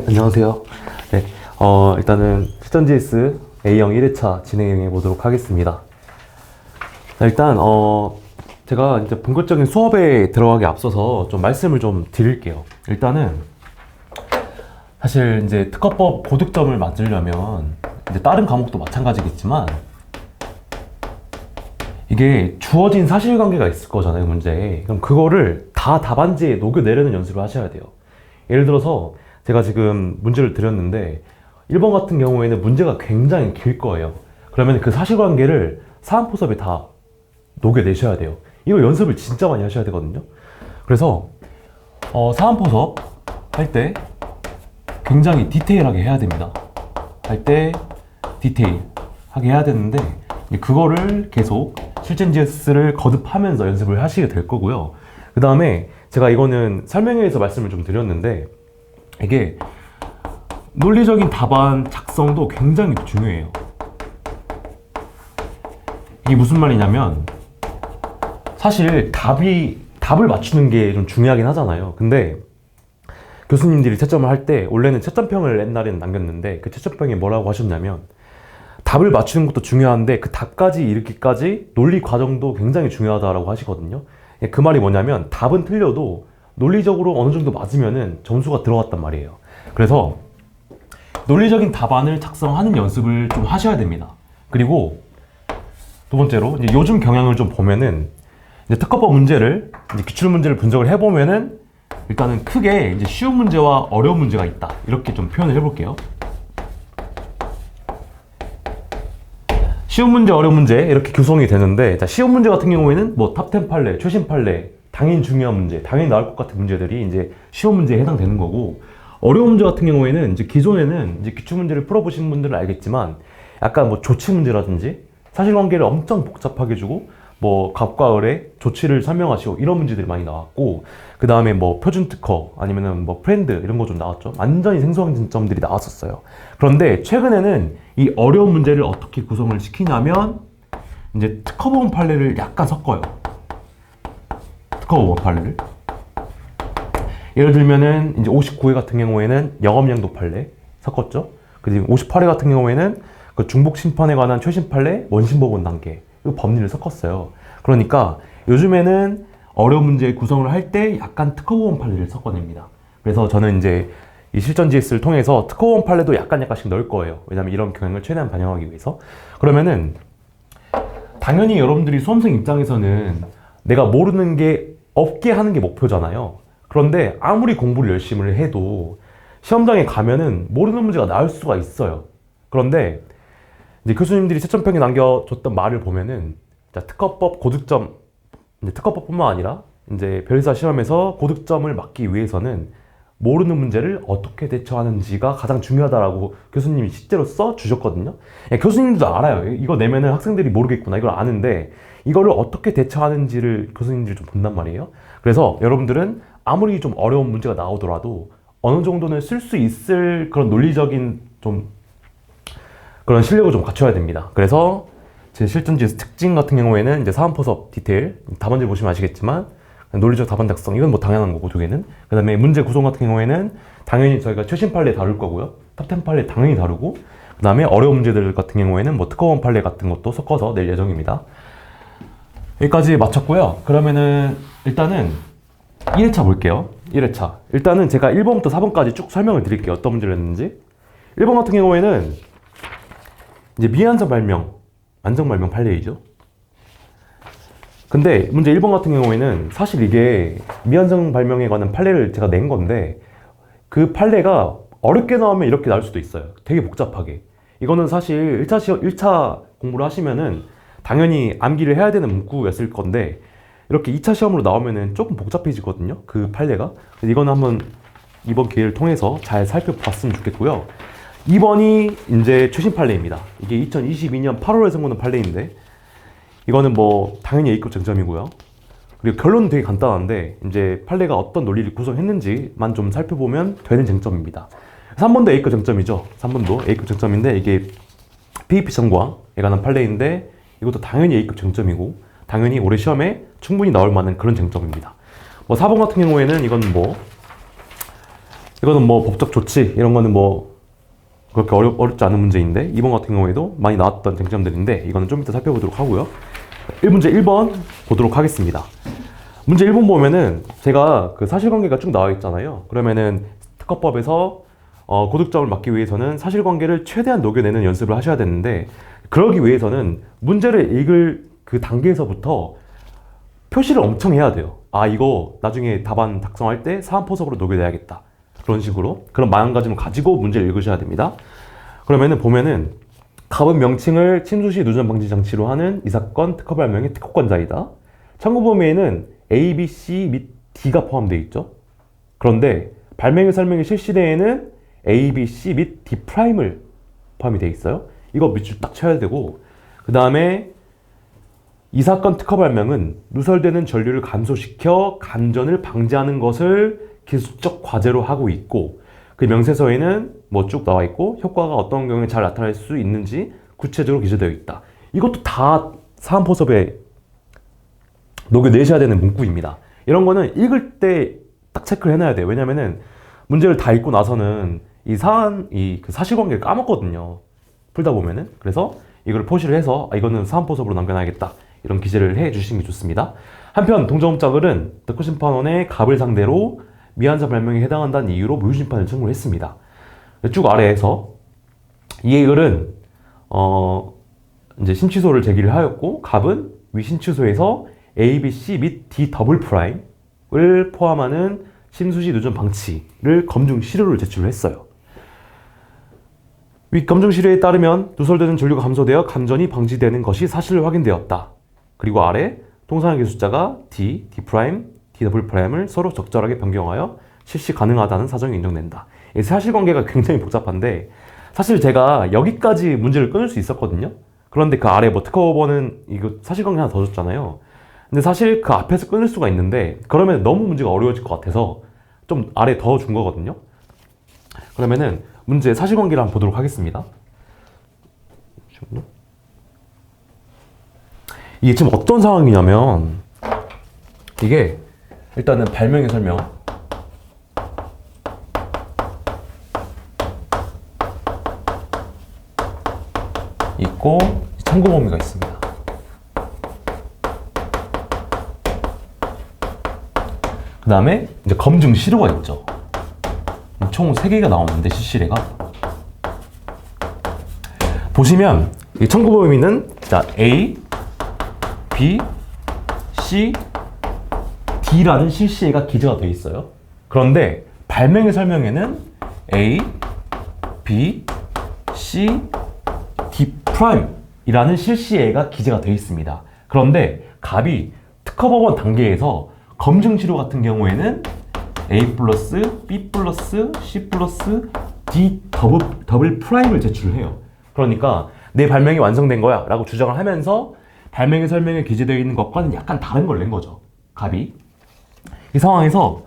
네, 안녕하세요. 네, 일단은 실전 GS A형 1회차 진행해 보도록 하겠습니다. 자, 일단, 제가 이제 본격적인 수업에 들어가기 앞서서 좀 말씀을 좀 드릴게요. 일단은, 사실 이제 특허법 고득점을 맞으려면, 이제 다른 과목도 마찬가지겠지만, 이게 주어진 사실관계가 있을 거잖아요, 문제에. 그럼 그거를 다 답안지에 녹여내려는 연습을 하셔야 돼요. 예를 들어서, 제가 지금 문제를 드렸는데 1번 같은 경우에는 문제가 굉장히 길 거예요. 그러면 그 사실관계를 사안포섭에 다 녹여내셔야 돼요. 이거 연습을 진짜 많이 하셔야 되거든요. 그래서 사안포섭 할 때 굉장히 디테일하게 해야 됩니다. 할 때 디테일하게 해야 되는데 그거를 계속 실전 GS를 거듭하면서 연습을 하시게 될 거고요. 그 다음에 제가 이거는 설명회에서 말씀을 좀 드렸는데 이게 논리적인 답안 작성도 굉장히 중요해요. 이게 무슨 말이냐면 사실 답을 맞추는 게 좀 중요하긴 하잖아요. 근데 교수님들이 채점을 할 때 원래는 채점평을 옛날에는 남겼는데 그 채점평에 뭐라고 하셨냐면 답을 맞추는 것도 중요한데 그 답까지 이르기까지 논리 과정도 굉장히 중요하다라고 하시거든요. 그 말이 뭐냐면 답은 틀려도 논리적으로 어느 정도 맞으면은 점수가 들어갔단 말이에요. 그래서 논리적인 답안을 작성하는 연습을 좀 하셔야 됩니다. 그리고 두 번째로 이제 요즘 경향을 좀 보면은 이제 특허법 문제를 이제 기출 문제를 분석을 해보면은 일단은 크게 이제 쉬운 문제와 어려운 문제가 있다 이렇게 좀 표현을 해볼게요. 쉬운 문제, 어려운 문제 이렇게 구성이 되는데 자, 쉬운 문제 같은 경우에는 뭐 탑10 판례, 최신 판례 당연히 중요한 문제, 당연히 나올 것 같은 문제들이 이제 쉬운 문제에 해당되는 거고 어려운 문제 같은 경우에는 이제 기존에는 이제 기출 문제를 풀어보신 분들은 알겠지만 약간 뭐 조치 문제라든지 사실관계를 엄청 복잡하게 주고 뭐 갑과 을의 조치를 설명하시고 이런 문제들이 많이 나왔고 그 다음에 뭐 표준 특허 아니면은 뭐 프렌드 이런 거 좀 나왔죠. 완전히 생소한 점들이 나왔었어요. 그런데 최근에는 이 어려운 문제를 어떻게 구성을 시키냐면 이제 특허보험 판례를 약간 섞어요. 특허보험 판례를 예를 들면은 이제 59회 같은 경우에는 영업양도 판례 섞었죠. 그리고 58회 같은 경우에는 그 중복 심판에 관한 최신 판례 원심법원 단계 이 법리를 섞었어요. 그러니까 요즘에는 어려운 문제 구성을 할 때 약간 특허보험 판례를 섞어냅니다. 그래서 저는 이제 이 실전 GS를 통해서 특허보험 판례도 약간씩 넣을 거예요. 왜냐면 이런 경향을 최대한 반영하기 위해서. 그러면은 당연히 여러분들이 수험생 입장에서는 내가 모르는 게 없게 하는 게 목표잖아요. 그런데 아무리 공부를 열심히 해도 시험장에 가면은 모르는 문제가 나올 수가 있어요. 그런데 이제 교수님들이 채점평에 남겨줬던 말을 보면은 자, 특허법 고득점, 이제 특허법뿐만 아니라 이제 변리사 시험에서 고득점을 막기 위해서는 모르는 문제를 어떻게 대처하는지가 가장 중요하다라고 교수님이 실제로 써 주셨거든요. 교수님들도 알아요. 이거 내면은 학생들이 모르겠구나. 이걸 아는데 이거를 어떻게 대처하는지를 교수님들이 좀 본단 말이에요. 그래서 여러분들은 아무리 좀 어려운 문제가 나오더라도 어느 정도는 쓸 수 있을 그런 논리적인 좀 그런 실력을 좀 갖춰야 됩니다. 그래서 제 실전 GS 특징 같은 경우에는 이제 사안포섭 디테일, 답안지 보시면 아시겠지만 논리적 답안 작성 이건 뭐 당연한 거고 두 개는 그 다음에 문제 구성 같은 경우에는 당연히 저희가 최신 판례 다룰 거고요. 탑10 판례 당연히 다루고 그 다음에 어려운 문제들 같은 경우에는 뭐 특허원 판례 같은 것도 섞어서 낼 예정입니다. 여기까지 마쳤고요. 그러면은 일단은 1회차 볼게요. 1회차 일단은 제가 1번부터 4번까지 쭉 설명을 드릴게요. 어떤 문제를 했는지. 1번 같은 경우에는 이제 미완성 발명, 완성 발명 판례이죠. 근데 문제 1번 같은 경우에는 사실 이게 미완성 발명에 관한 판례를 제가 낸 건데 그 판례가 어렵게 나오면 이렇게 나올 수도 있어요. 되게 복잡하게. 이거는 사실 1차 공부를 하시면은 당연히 암기를 해야 되는 문구였을 건데 이렇게 2차 시험으로 나오면은 조금 복잡해지거든요. 그 판례가. 이거는 한번 이번 기회를 통해서 잘 살펴봤으면 좋겠고요. 2번이 이제 최신 판례입니다. 이게 2022년 8월에 선고된 판례인데 이거는 뭐 당연히 A급 쟁점이고요. 그리고 결론은 되게 간단한데 이제 판례가 어떤 논리를 구성했는지만 좀 살펴보면 되는 쟁점입니다. 3번도 A급 쟁점이죠. 3번도 A급 쟁점인데 이게 PEP 청구에 관한 판례인데 이것도 당연히 A급 쟁점이고 당연히 올해 시험에 충분히 나올 만한 그런 쟁점입니다. 뭐 4번 같은 경우에는 이건 뭐 이거는 뭐 법적 조치 이런 거는 뭐 그렇게 어렵지 않은 문제인데 이번 같은 경우에도 많이 나왔던 쟁점들인데 이거는 좀 이따 살펴보도록 하고요. 1문제 1번 보도록 하겠습니다. 문제 1번 보면은 제가 그 사실관계가 쭉 나와 있잖아요. 그러면은 특허법에서 고득점을 막기 위해서는 사실관계를 최대한 녹여내는 연습을 하셔야 되는데 그러기 위해서는 문제를 읽을 그 단계에서부터 표시를 엄청 해야 돼요. 아, 이거 나중에 답안 작성할 때 사안포석으로 녹여내야겠다. 그런 식으로 그런 마음가짐을 가지고 문제를 읽으셔야 됩니다. 그러면은 보면은 갑은 명칭을 침수시 누전 방지 장치로 하는 이 사건 특허 발명의 특허권자이다. 참고 범위에는 A, B, C 및 D가 포함되어 있죠. 그런데 발명의 설명의 실시대에는 A, B, C 및 D 프라임을 포함이 되어 있어요. 이거 밑줄 딱 쳐야 되고 그 다음에 이 사건 특허 발명은 누설되는 전류를 감소시켜 감전을 방지하는 것을 기술적 과제로 하고 있고 그 명세서에는 뭐 쭉 나와 있고 효과가 어떤 경우에 잘 나타날 수 있는지 구체적으로 기재되어 있다. 이것도 다 사안포섭에 녹여내셔야 되는 문구입니다. 이런 거는 읽을 때 딱 체크를 해놔야 돼요. 왜냐면은 문제를 다 읽고 나서는 이 그 사실관계를 까먹거든요. 풀다 보면은. 그래서 이걸 표시를 해서 이거는 사안포섭으로 남겨놔야겠다. 이런 기재를 해 주시는 게 좋습니다. 한편 동정업자들은 특허심판원의 갑을 상대로 미완성 발명에 해당한다는 이유로 무효심판을 청구를 했습니다. 쭉 아래에서 이의 글은 이제 신취소를 제기를 하였고 갑은 위 신취소에서 A, B, C 및 D 더블 프라임을 포함하는 침수시 누전 방치를 검증 시료를 제출을 했어요. 위 검증 시료에 따르면 누설되는 전류가 감소되어 감전이 방지되는 것이 사실로 확인되었다. 그리고 아래 동사의 기술자가 D, D 프라임, D 더블 프라임을 서로 적절하게 변경하여 실시 가능하다는 사정이 인정된다. 이 사실관계가 굉장히 복잡한데 사실 제가 여기까지 문제를 끊을 수 있었거든요. 그런데 그 아래 뭐 특허법원은 이거 사실관계 하나 더 줬잖아요. 근데 사실 그 앞에서 끊을 수가 있는데 그러면 너무 문제가 어려워질 것 같아서 좀 아래 더 준 거거든요. 그러면은 문제 사실관계를 한번 보도록 하겠습니다. 이게 지금 어떤 상황이냐면 이게 일단은 발명의 설명 있고 참고 범위가 있습니다. 그 다음에 이제 검증 시료가 있죠. 총 3개가 나오는데 실시례가 보시면 이 참고 범위는 자 A, B, C, D라는 실시례가 기재가 되어 있어요. 그런데 발명의 설명에는 A, B, C, D 프라임이라는 실시례가 기재가 되어 있습니다. 그런데 갑이 특허법원 단계에서 검증 시료 같은 경우에는 A 플러스, B 플러스, C 플러스, D 더블 프라임을 제출을 해요. 그러니까 내 발명이 완성된 거야 라고 주장을 하면서 발명의 설명에 기재되어 있는 것과는 약간 다른 걸 낸 거죠. 갑이. 이 상황에서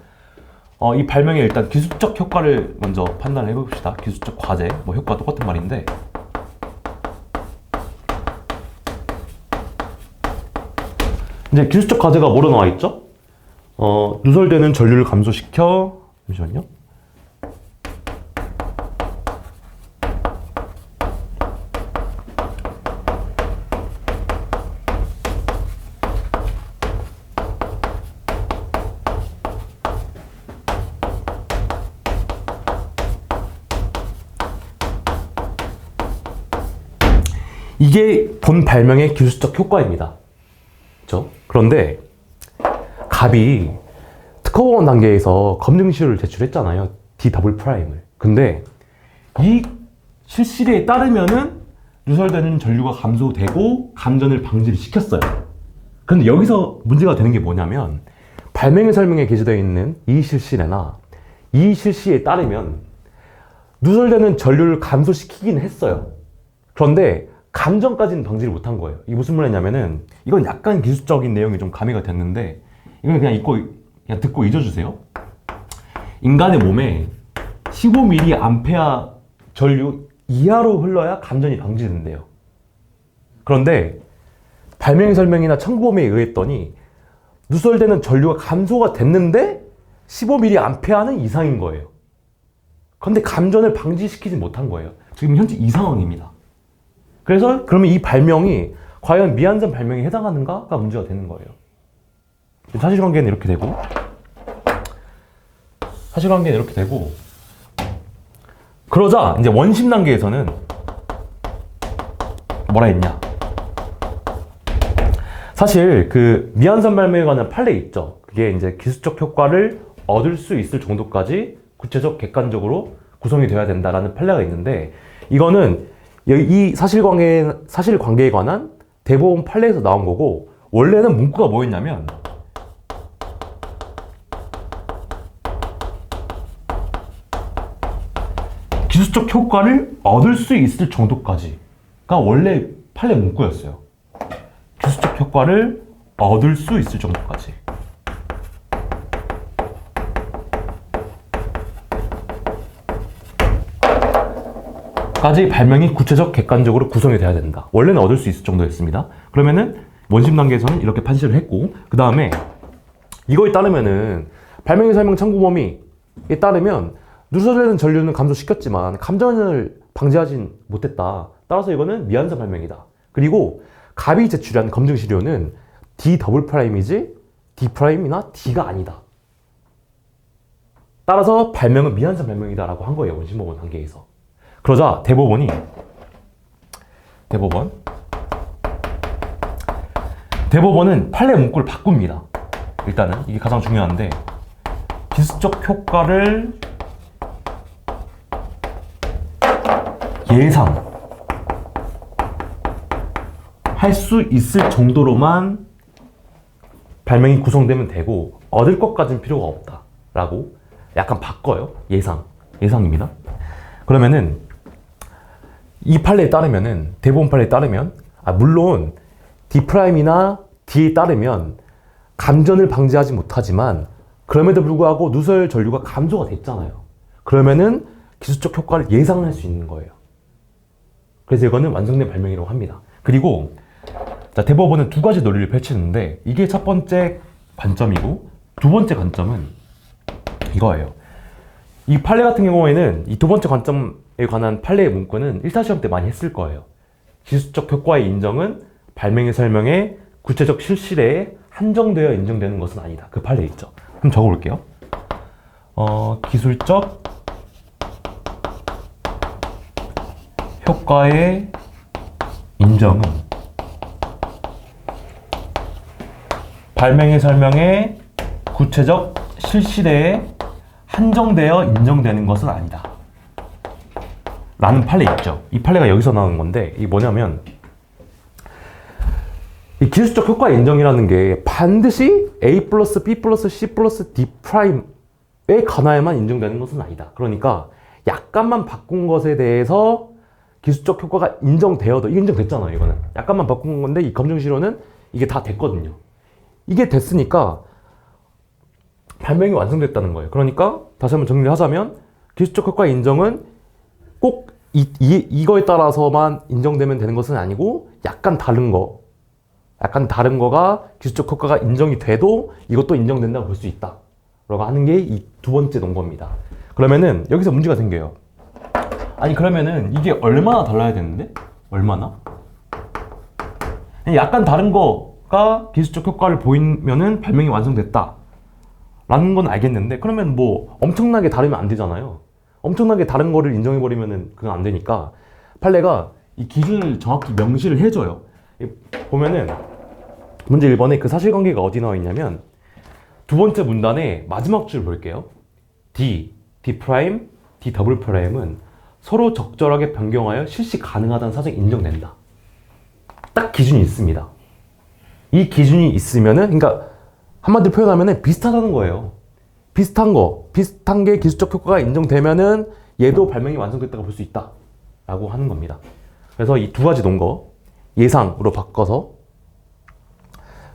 이 발명의 일단 기술적 효과를 먼저 판단을 해봅시다. 기술적 과제, 뭐 효과 똑같은 말인데 이제 기술적 과제가 뭐로 나와 있죠? 누설되는 전류를 감소시켜 잠시만요. 이게 본 발명의 기술적 효과입니다. 그렇죠? 그런데 갑이 특허법원 단계에서 검증 시료를 제출했잖아요. D 더블 프라임을. 근데 이 실시례에 따르면은 누설되는 전류가 감소되고 감전을 방지를 시켰어요. 그런데 여기서 문제가 되는 게 뭐냐면 발명의 설명에 기재되어 있는 이 실시례나 이 실시에 따르면 누설되는 전류를 감소시키긴 했어요. 그런데 감전까지는 방지를 못한 거예요. 이게 무슨 말이냐면은 이건 약간 기술적인 내용이 좀 가미가 됐는데 이건 그냥 듣고 잊어주세요. 인간의 몸에 15mA 전류 이하로 흘러야 감전이 방지된대요. 그런데 발명의 설명이나 참고범위에 의했더니 누설되는 전류가 감소가 됐는데 15mA는 이상인 거예요. 근데 감전을 방지시키지 못한 거예요. 지금 현재 이 상황입니다. 그래서 그러면 이 발명이 과연 미완전 발명에 해당하는가가 문제가 되는 거예요. 사실관계는 이렇게 되고, 그러자 이제 원심 단계에서는 뭐라 했냐? 사실 그 미완전 발명에 관한 판례 있죠. 그게 이제 기술적 효과를 얻을 수 있을 정도까지 구체적 객관적으로 구성이 되어야 된다라는 판례가 있는데, 이거는 이 사실관계에 관한 대법원 판례에서 나온 거고, 원래는 문구가 뭐였냐면 기술적 효과를 얻을 수 있을 정도까지가 원래 판례 문구였어요. 기술적 효과를 얻을 수 있을 정도까지. 까지 발명이 구체적 객관적으로 구성이 돼야 된다. 원래는 얻을 수 있을 정도였습니다. 그러면은 원심 단계에서는 이렇게 판시를 했고, 그 다음에 이거에 따르면은 발명의 설명 참고 범위에 따르면 누설되는 전류는 감소시켰지만 감전을 방지하진 못했다. 따라서 이거는 미완전 발명이다. 그리고 갑이 제출한 검증 시료는 D 더블 프라임이지 D 프라임이나 D가 아니다. 따라서 발명은 미완전 발명이다라고 한 거예요. 원심법원 단계에서. 그러자 대법원은 판례 문구를 바꿉니다. 일단은 이게 가장 중요한데, 기술적 효과를 예상할 수 있을 정도로만 발명이 구성되면 되고 얻을 것까지는 필요가 없다라고 약간 바꿔요. 예상입니다. 그러면은 이 판례에 따르면은, 대법원 판례에 따르면, 물론 D'이나 D에 따르면 감전을 방지하지 못하지만 그럼에도 불구하고 누설 전류가 감소가 됐잖아요. 그러면은 기술적 효과를 예상할 수 있는 거예요. 그래서 이거는 완성된 발명이라고 합니다. 그리고 대법원은 두 가지 논리를 펼치는데, 이게 첫 번째 관점이고, 두 번째 관점은 이거예요. 이 판례 같은 경우에는 이 두 번째 관점에 관한 판례의 문구는 1차 시험 때 많이 했을 거예요. 기술적 효과의 인정은 발명의 설명에 구체적 실시례에 한정되어 인정되는 것은 아니다. 그 판례 있죠. 그럼 적어볼게요. 기술적 효과의 인정은 발명의 설명에 구체적 실시례에 한정되어 인정되는 것은 아니다. 라는 판례 있죠. 이 판례가 여기서 나오는 건데, 이게 뭐냐면, 이 기술적 효과 인정이라는 게 반드시 A 플러스 B 플러스 C 플러스 D 프라임에 관하여만 인정되는 것은 아니다. 그러니까 약간만 바꾼 것에 대해서 기술적 효과가 인정되어도, 이게 인정됐잖아요. 이거는 약간만 바꾼 건데, 이 검증시료는 이게 다 됐거든요. 이게 됐으니까 발명이 완성됐다는 거예요. 그러니까 다시 한번 정리를 하자면, 기술적 효과 인정은 꼭 이거에 따라서만 인정되면 되는 것은 아니고, 약간 다른 거가 기술적 효과가 인정이 돼도 이것도 인정된다고 볼 수 있다 라고 하는 게 이 두 번째 논거입니다. 그러면은 여기서 문제가 생겨요. 아니, 그러면은 이게 얼마나 달라야 되는데? 얼마나? 약간 다른 거가 기술적 효과를 보이면은 발명이 완성됐다 라는 건 알겠는데, 그러면 뭐 엄청나게 다르면 안 되잖아요. 엄청나게 다른 거를 인정해버리면은 그건 안 되니까 판례가 이 기준을 정확히 명시를 해줘요. 보면은 문제 1번에 그 사실관계가 어디 나와 있냐면, 두 번째 문단의 마지막 줄 볼게요. D 프라임, D 더블 프라임은 서로 적절하게 변경하여 실시 가능하다는 사정이 인정된다. 딱 기준이 있습니다. 이 기준이 있으면은, 그러니까 한마디로 표현하면은 비슷하다는 거예요. 비슷한 게 기술적 효과가 인정되면은 얘도 발명이 완성됐다고 볼 수 있다 라고 하는 겁니다. 그래서 이 두 가지 논거, 예상으로 바꿔서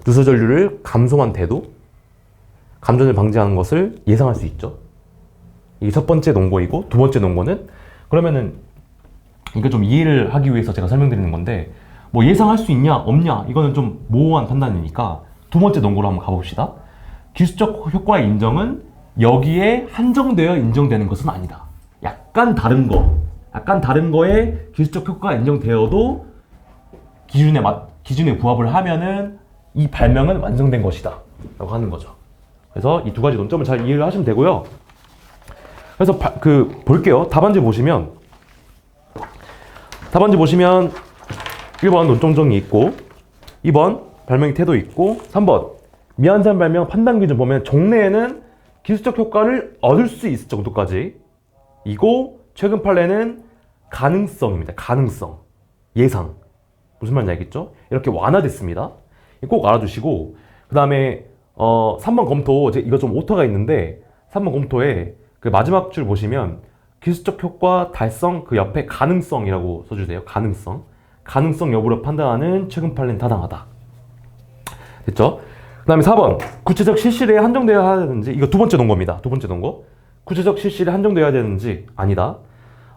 누설 전류를 감소만 돼도 감전을 방지하는 것을 예상할 수 있죠. 이게 첫 번째 논거이고, 두 번째 논거는, 그러면은 이거 좀 이해를 하기 위해서 제가 설명드리는 건데, 뭐 예상할 수 있냐 없냐 이거는 좀 모호한 판단이니까 두 번째 논거로 한번 가봅시다. 기술적 효과의 인정은 여기에 한정되어 인정되는 것은 아니다. 약간 다른 거에 기술적 효과가 인정되어도 기준에 부합을 하면은 이 발명은 완성된 것이다 라고 하는 거죠. 그래서 이 두 가지 논점을 잘 이해를 하시면 되고요. 그래서 볼게요. 답안지 보시면 1번 논점 정리 있고, 2번 발명의 태도 있고, 3번 미완성 발명 판단 기준 보면 종래에는 기술적 효과를 얻을 수 있을 정도까지 이고, 최근 판례는 가능성입니다. 가능성, 예상. 무슨 말인지 알겠죠? 이렇게 완화됐습니다. 꼭 알아두시고, 그 다음에 3번 검토, 이거 좀 오타가 있는데 3번 검토에 그 마지막 줄 보시면 기술적 효과 달성 그 옆에 가능성이라고 써주세요. 가능성 여부를 판단하는 최근 판례는 타당하다. 됐죠? 그 다음에 4번 구체적 실시에 한정되어야 되는지, 이거 두 번째 논거입니다. 두 번째 논거. 구체적 실시에 한정되어야 되는지 아니다.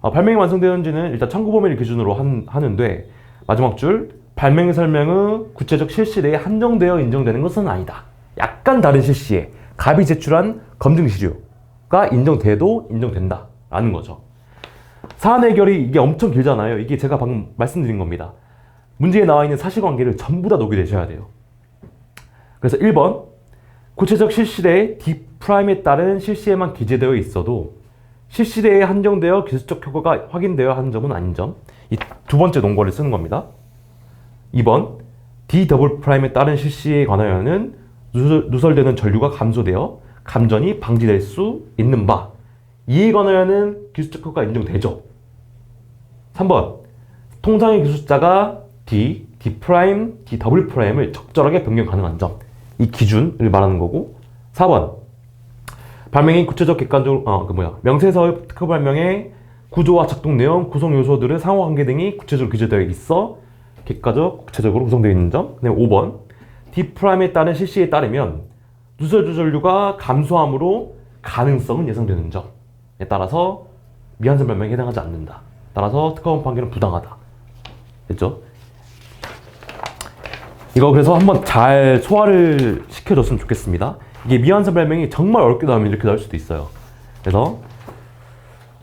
발명이 완성되었는지는 일단 청구범위를 기준으로 하는데, 마지막 줄 발명의 설명의 구체적 실시에 한정되어 인정되는 것은 아니다. 약간 다른 실시에 갑이 제출한 검증 시료가 인정돼도 인정된다 라는 거죠. 사안 해결이 이게 엄청 길잖아요. 이게 제가 방금 말씀드린 겁니다. 문제에 나와 있는 사실관계를 전부 다 녹여내셔야 돼요. 그래서 1번 구체적 실시대의 D'에 따른 실시에만 기재되어 있어도 실시대에 한정되어 기술적 효과가 확인되어야 하는 점은 아닌 점, 이 두 번째 논거를 쓰는 겁니다. 2번 D'에 따른 실시에 관하여는 누설되는 전류가 감소되어 감전이 방지될 수 있는 바, 이에 관하여는 기술적 효과가 인정되죠. 3번 통상의 기술자가 D, D'을 적절하게 변경 가능한 점, 이 기준을 말하는 거고. 4번 발명이 구체적 객관적으로 명세서의 특허 발명의 구조와 작동 내용, 구성 요소들의 상호관계 등이 구체적으로 기재되어 있어 구체적으로 구성되어 있는 점. 5번 D'에 따른 실시에 따르면 누설 전류가 감소함으로 가능성은 예상되는 점에 따라서 미완성 발명에 해당하지 않는다. 따라서 특허원 판결은 부당하다. 됐죠? 이거 그래서 한번 잘 소화를 시켜줬으면 좋겠습니다. 이게 미완성 발명이 정말 어렵게 나오면 이렇게 나올 수도 있어요. 그래서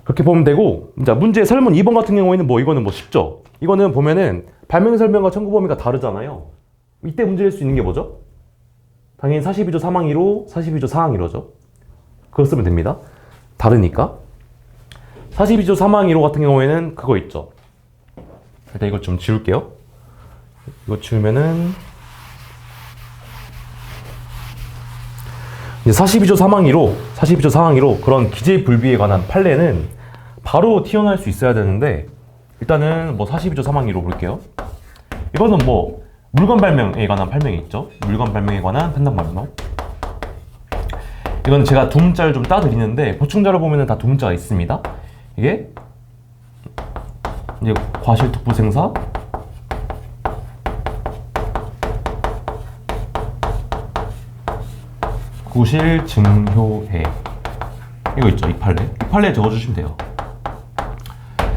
그렇게 보면 되고, 자, 문제 설문 2번 같은 경우에는 이거는 쉽죠? 이거는 보면은 발명 설명과 청구 범위가 다르잖아요. 이때 문제 낼 수 있는 게 뭐죠? 당연히 42조 3항 1호, 42조 4항 1호죠. 그거 쓰면 됩니다. 다르니까. 42조 3항 1호 같은 경우에는 그거 있죠. 일단 이거 좀 지울게요. 이거 지우면은 이제 42조 3항 1호 그런 기재 불비에 관한 판례는 바로 튀어나올 수 있어야 되는데, 일단은 42조 3항 1호 볼게요. 이거는 물건 발명에 관한 판명이 있죠. 물건 발명에 관한 판단 발명. 이건 제가 두 문자를 좀 따드리는데, 보충자를 보면은 다 두 문자가 있습니다. 이게 이제 과실특부 생사, 구실 증효해, 이거 있죠. 이 판례에 적어주시면 돼요.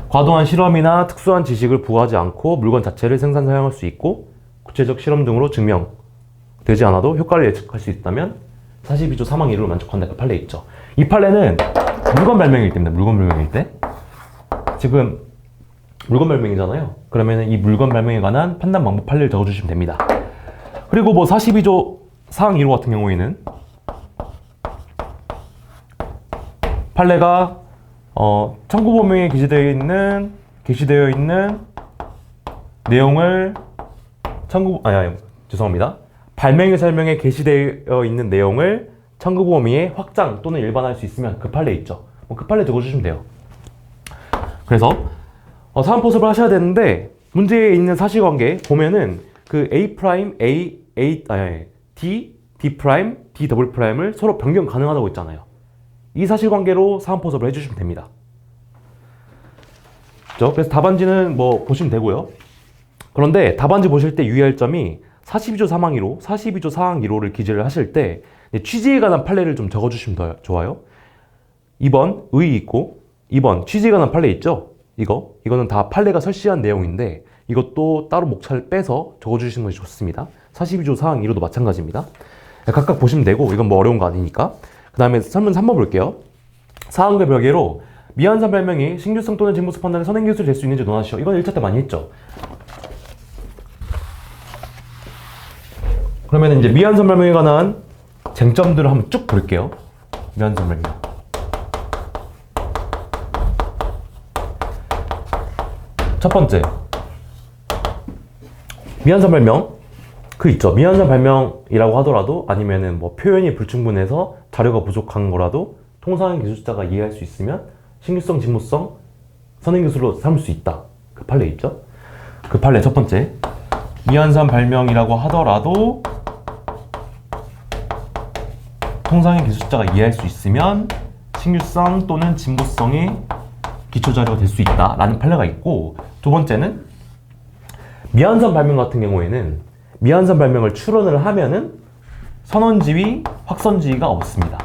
과도한 실험이나 특수한 지식을 부과하지 않고 물건 자체를 생산 사용할 수 있고 구체적 실험 등으로 증명되지 않아도 효과를 예측할 수 있다면 42조 3항 1호를 만족한다. 그 판례 있죠. 이 판례는 물건 발명일 때입니다. 물건 발명일 때. 지금 물건 발명이잖아요. 그러면 이 물건 발명에 관한 판단 방법 판례를 적어주시면 됩니다. 그리고 42조 4항 1호 같은 경우에는 판례가 청구 범위에 게시되어 있는 내용을 죄송합니다. 발명의 설명에 게시되어 있는 내용을 청구 범위에 확장 또는 일반화할 수 있으면 그 판례 있죠. 그 판례 적어주시면 돼요. 그래서 사안 포섭을 하셔야 되는데, 문제에 있는 사실관계 보면은 그 D'을 서로 변경 가능하다고 했잖아요. 이 사실관계로 사안 포섭을 해주시면 됩니다. 그래서 답안지는 보시면 되고요. 그런데 답안지 보실 때 유의할 점이 42조 3항 1호, 42조 4항 1호를 기재를 하실 때 취지에 관한 판례를 좀 적어주시면 더 좋아요. 2번 의의 있고, 2번 취지에 관한 판례 있죠? 이거는 다 판례가 설치한 내용인데 이것도 따로 목차를 빼서 적어주시는 것이 좋습니다. 42조 4항 1호도 마찬가지입니다. 각각 보시면 되고, 이건 어려운 거 아니니까. 그 다음에 설문 3번 볼게요. 사항과 별개로 미완산 발명이 신규성 또는 진보성 판단의 선행 기술이 될 수 있는지 논하시오. 이건 1차 때 많이 했죠. 그러면 이제 미완산 발명에 관한 쟁점들을 한번 쭉 볼게요. 미완산 발명. 첫 번째, 미완산 발명. 그 있죠. 미완산 발명이라고 하더라도 아니면은 뭐 표현이 불충분해서 자료가 부족한 거라도 통상의 기술자가 이해할 수 있으면 신규성, 진보성, 선행 기술로 삼을 수 있다. 그 판례 있죠. 그 판례 첫 번째, 미완산 발명이라고 하더라도 통상의 기술자가 이해할 수 있으면 신규성 또는 진보성의 기초자료가 될 수 있다 라는 판례가 있고, 두 번째는 미완산 발명 같은 경우에는 미완산 발명을 추론을 하면은 선원지위, 확선지위가 없습니다.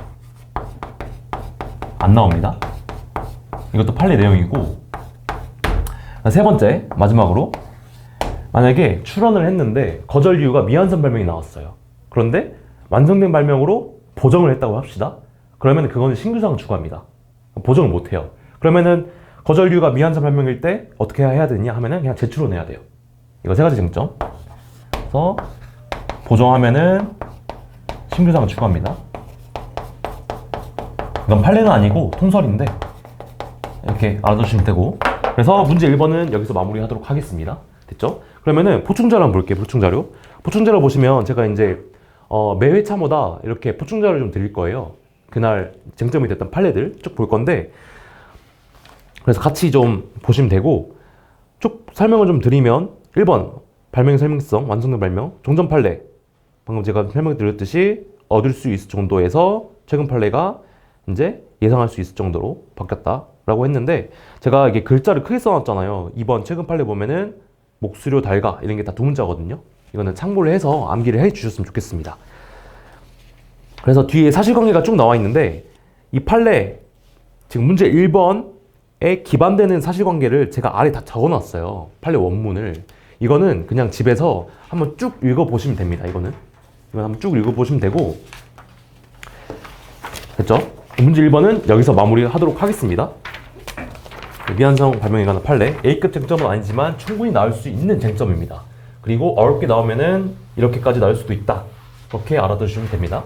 안 나옵니다. 이것도 판례 내용이고, 세 번째, 마지막으로 만약에 추론을 했는데 거절 이유가 미완산 발명이 나왔어요. 그런데 완성된 발명으로 보정을 했다고 합시다. 그러면 그거는 신규상 추가입니다. 보정을 못 해요. 그러면은 거절 이유가 미완산 발명일 때 어떻게 해야 되냐 하면은 그냥 재추론해야 돼요. 이거 세 가지 쟁점. 그래서 보정하면은 신규상 추가입니다. 이건 판례는 아니고 통설인데 이렇게 알아두시면 되고, 그래서 문제 1번은 여기서 마무리하도록 하겠습니다. 됐죠? 그러면은 보충자료 한번 볼게요. 보충자료. 보충자료 보시면 제가 이제 매 회차마다 이렇게 보충자료를 좀 드릴 거예요. 그날 쟁점이 됐던 판례들 쭉 볼 건데, 그래서 같이 좀 보시면 되고, 쭉 설명을 좀 드리면 1번 발명의 설명성, 완성된 발명, 종전 판례. 방금 제가 설명드렸듯이 얻을 수 있을 정도에서 최근 판례가 이제 예상할 수 있을 정도로 바뀌었다라고 했는데, 제가 이게 글자를 크게 써놨잖아요. 2번 최근 판례 보면은 목수료 달가 이런 게 다 두 문자거든요. 이거는 참고를 해서 암기를 해 주셨으면 좋겠습니다. 그래서 뒤에 사실관계가 쭉 나와 있는데, 이 판례 지금 문제 1번에 기반되는 사실관계를 제가 아래 다 적어놨어요. 판례 원문을. 이거는 그냥 집에서 한번 쭉 읽어보시면 됩니다. 이건 한번 쭉 읽어보시면 되고, 됐죠? 문제 1번은 여기서 마무리하도록 하겠습니다. 미완성 발명에 관한 판례, A급 쟁점은 아니지만 충분히 나올 수 있는 쟁점입니다. 그리고 어렵게 나오면은 이렇게까지 나올 수도 있다. 그렇게 알아두시면 됩니다.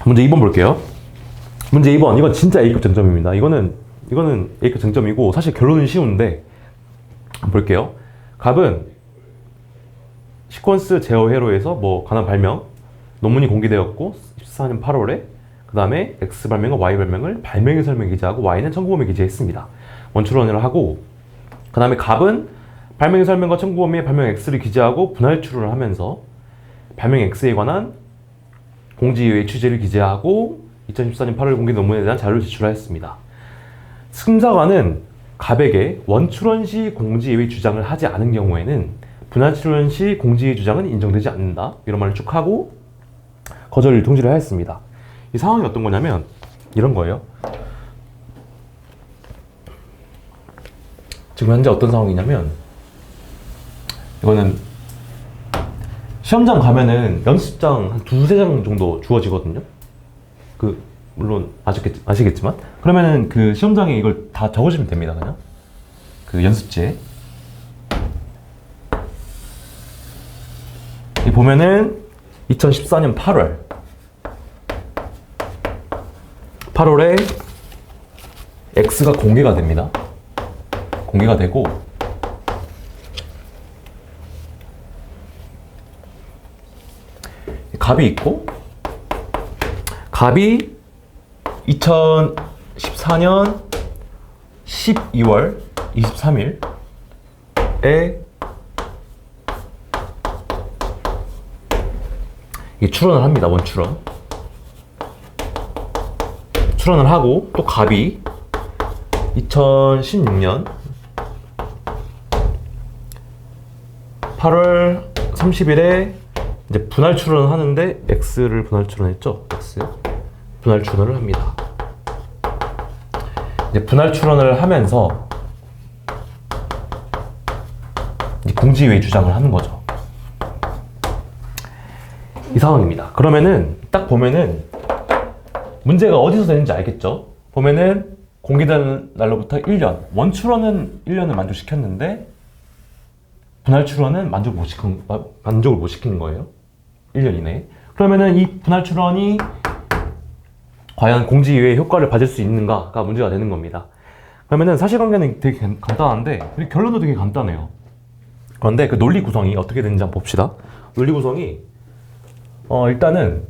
문제 2번 볼게요. 문제 2번, 이건 진짜 A급 쟁점입니다. 이거는 A급 쟁점이고, 사실 결론은 쉬운데 볼게요. 갑은 시퀀스 제어 회로에서 뭐 관한 발명 논문이 공개되었고 14년 8월에 그 다음에 X 발명과 Y 발명을 발명의 설명에 기재하고 Y는 청구범위에 기재했습니다. 원추론을 하고, 그 다음에 갑은 발명의 설명과 청구범위에 발명 X를 기재하고 분할 추론을 하면서 발명 X에 관한 공지의 취지를 기재하고 2014년 8월 공개 논문에 대한 자료를 제출하였습니다. 승자관은 갑에게 원추론 시 공지의 주장을 하지 않은 경우에는 분할추론 시 공지의 주장은 인정되지 않는다. 이런 말을 쭉 하고 거절 통지를 하였습니다. 이 상황이 어떤 거냐면 이런 거예요. 지금 현재 어떤 상황이냐면, 이거는 시험장 가면은 연습장 한 두세 장 정도 주어지거든요. 물론 아시겠지만, 그러면은 그 시험장에 이걸 다 적으시면 됩니다. 그냥 그 연습지에 이 보면은 2014년 8월에 X가 공개가 됩니다. 공개가 되고, 갑이 있고, 갑이 2014년 12월 23일에 추론을 합니다. 원추론. 추론을 하고, 또 갑이 2016년 8월 30일에 이제 분할 추론을 하는데 X를 분할 추론했죠. X 분할 추론을 합니다. 이제 분할 추론을 하면서 공지유예 주장을 하는 거죠. 이 상황입니다. 그러면은 딱 보면은 문제가 어디서 되는지 알겠죠? 보면은 공개된 날로부터 1년, 원출원은 1년을 만족시켰는데 분할 출원은 만족을 못 시키는 거예요. 1년 이내에. 그러면은 이 분할 출원이 과연 공지유예 효과를 받을 수 있는가가 문제가 되는 겁니다. 그러면은 사실관계는 되게 간단한데 그리고 결론도 되게 간단해요. 그런데 그 논리 구성이 어떻게 되는지 한번 봅시다. 논리 구성이 일단은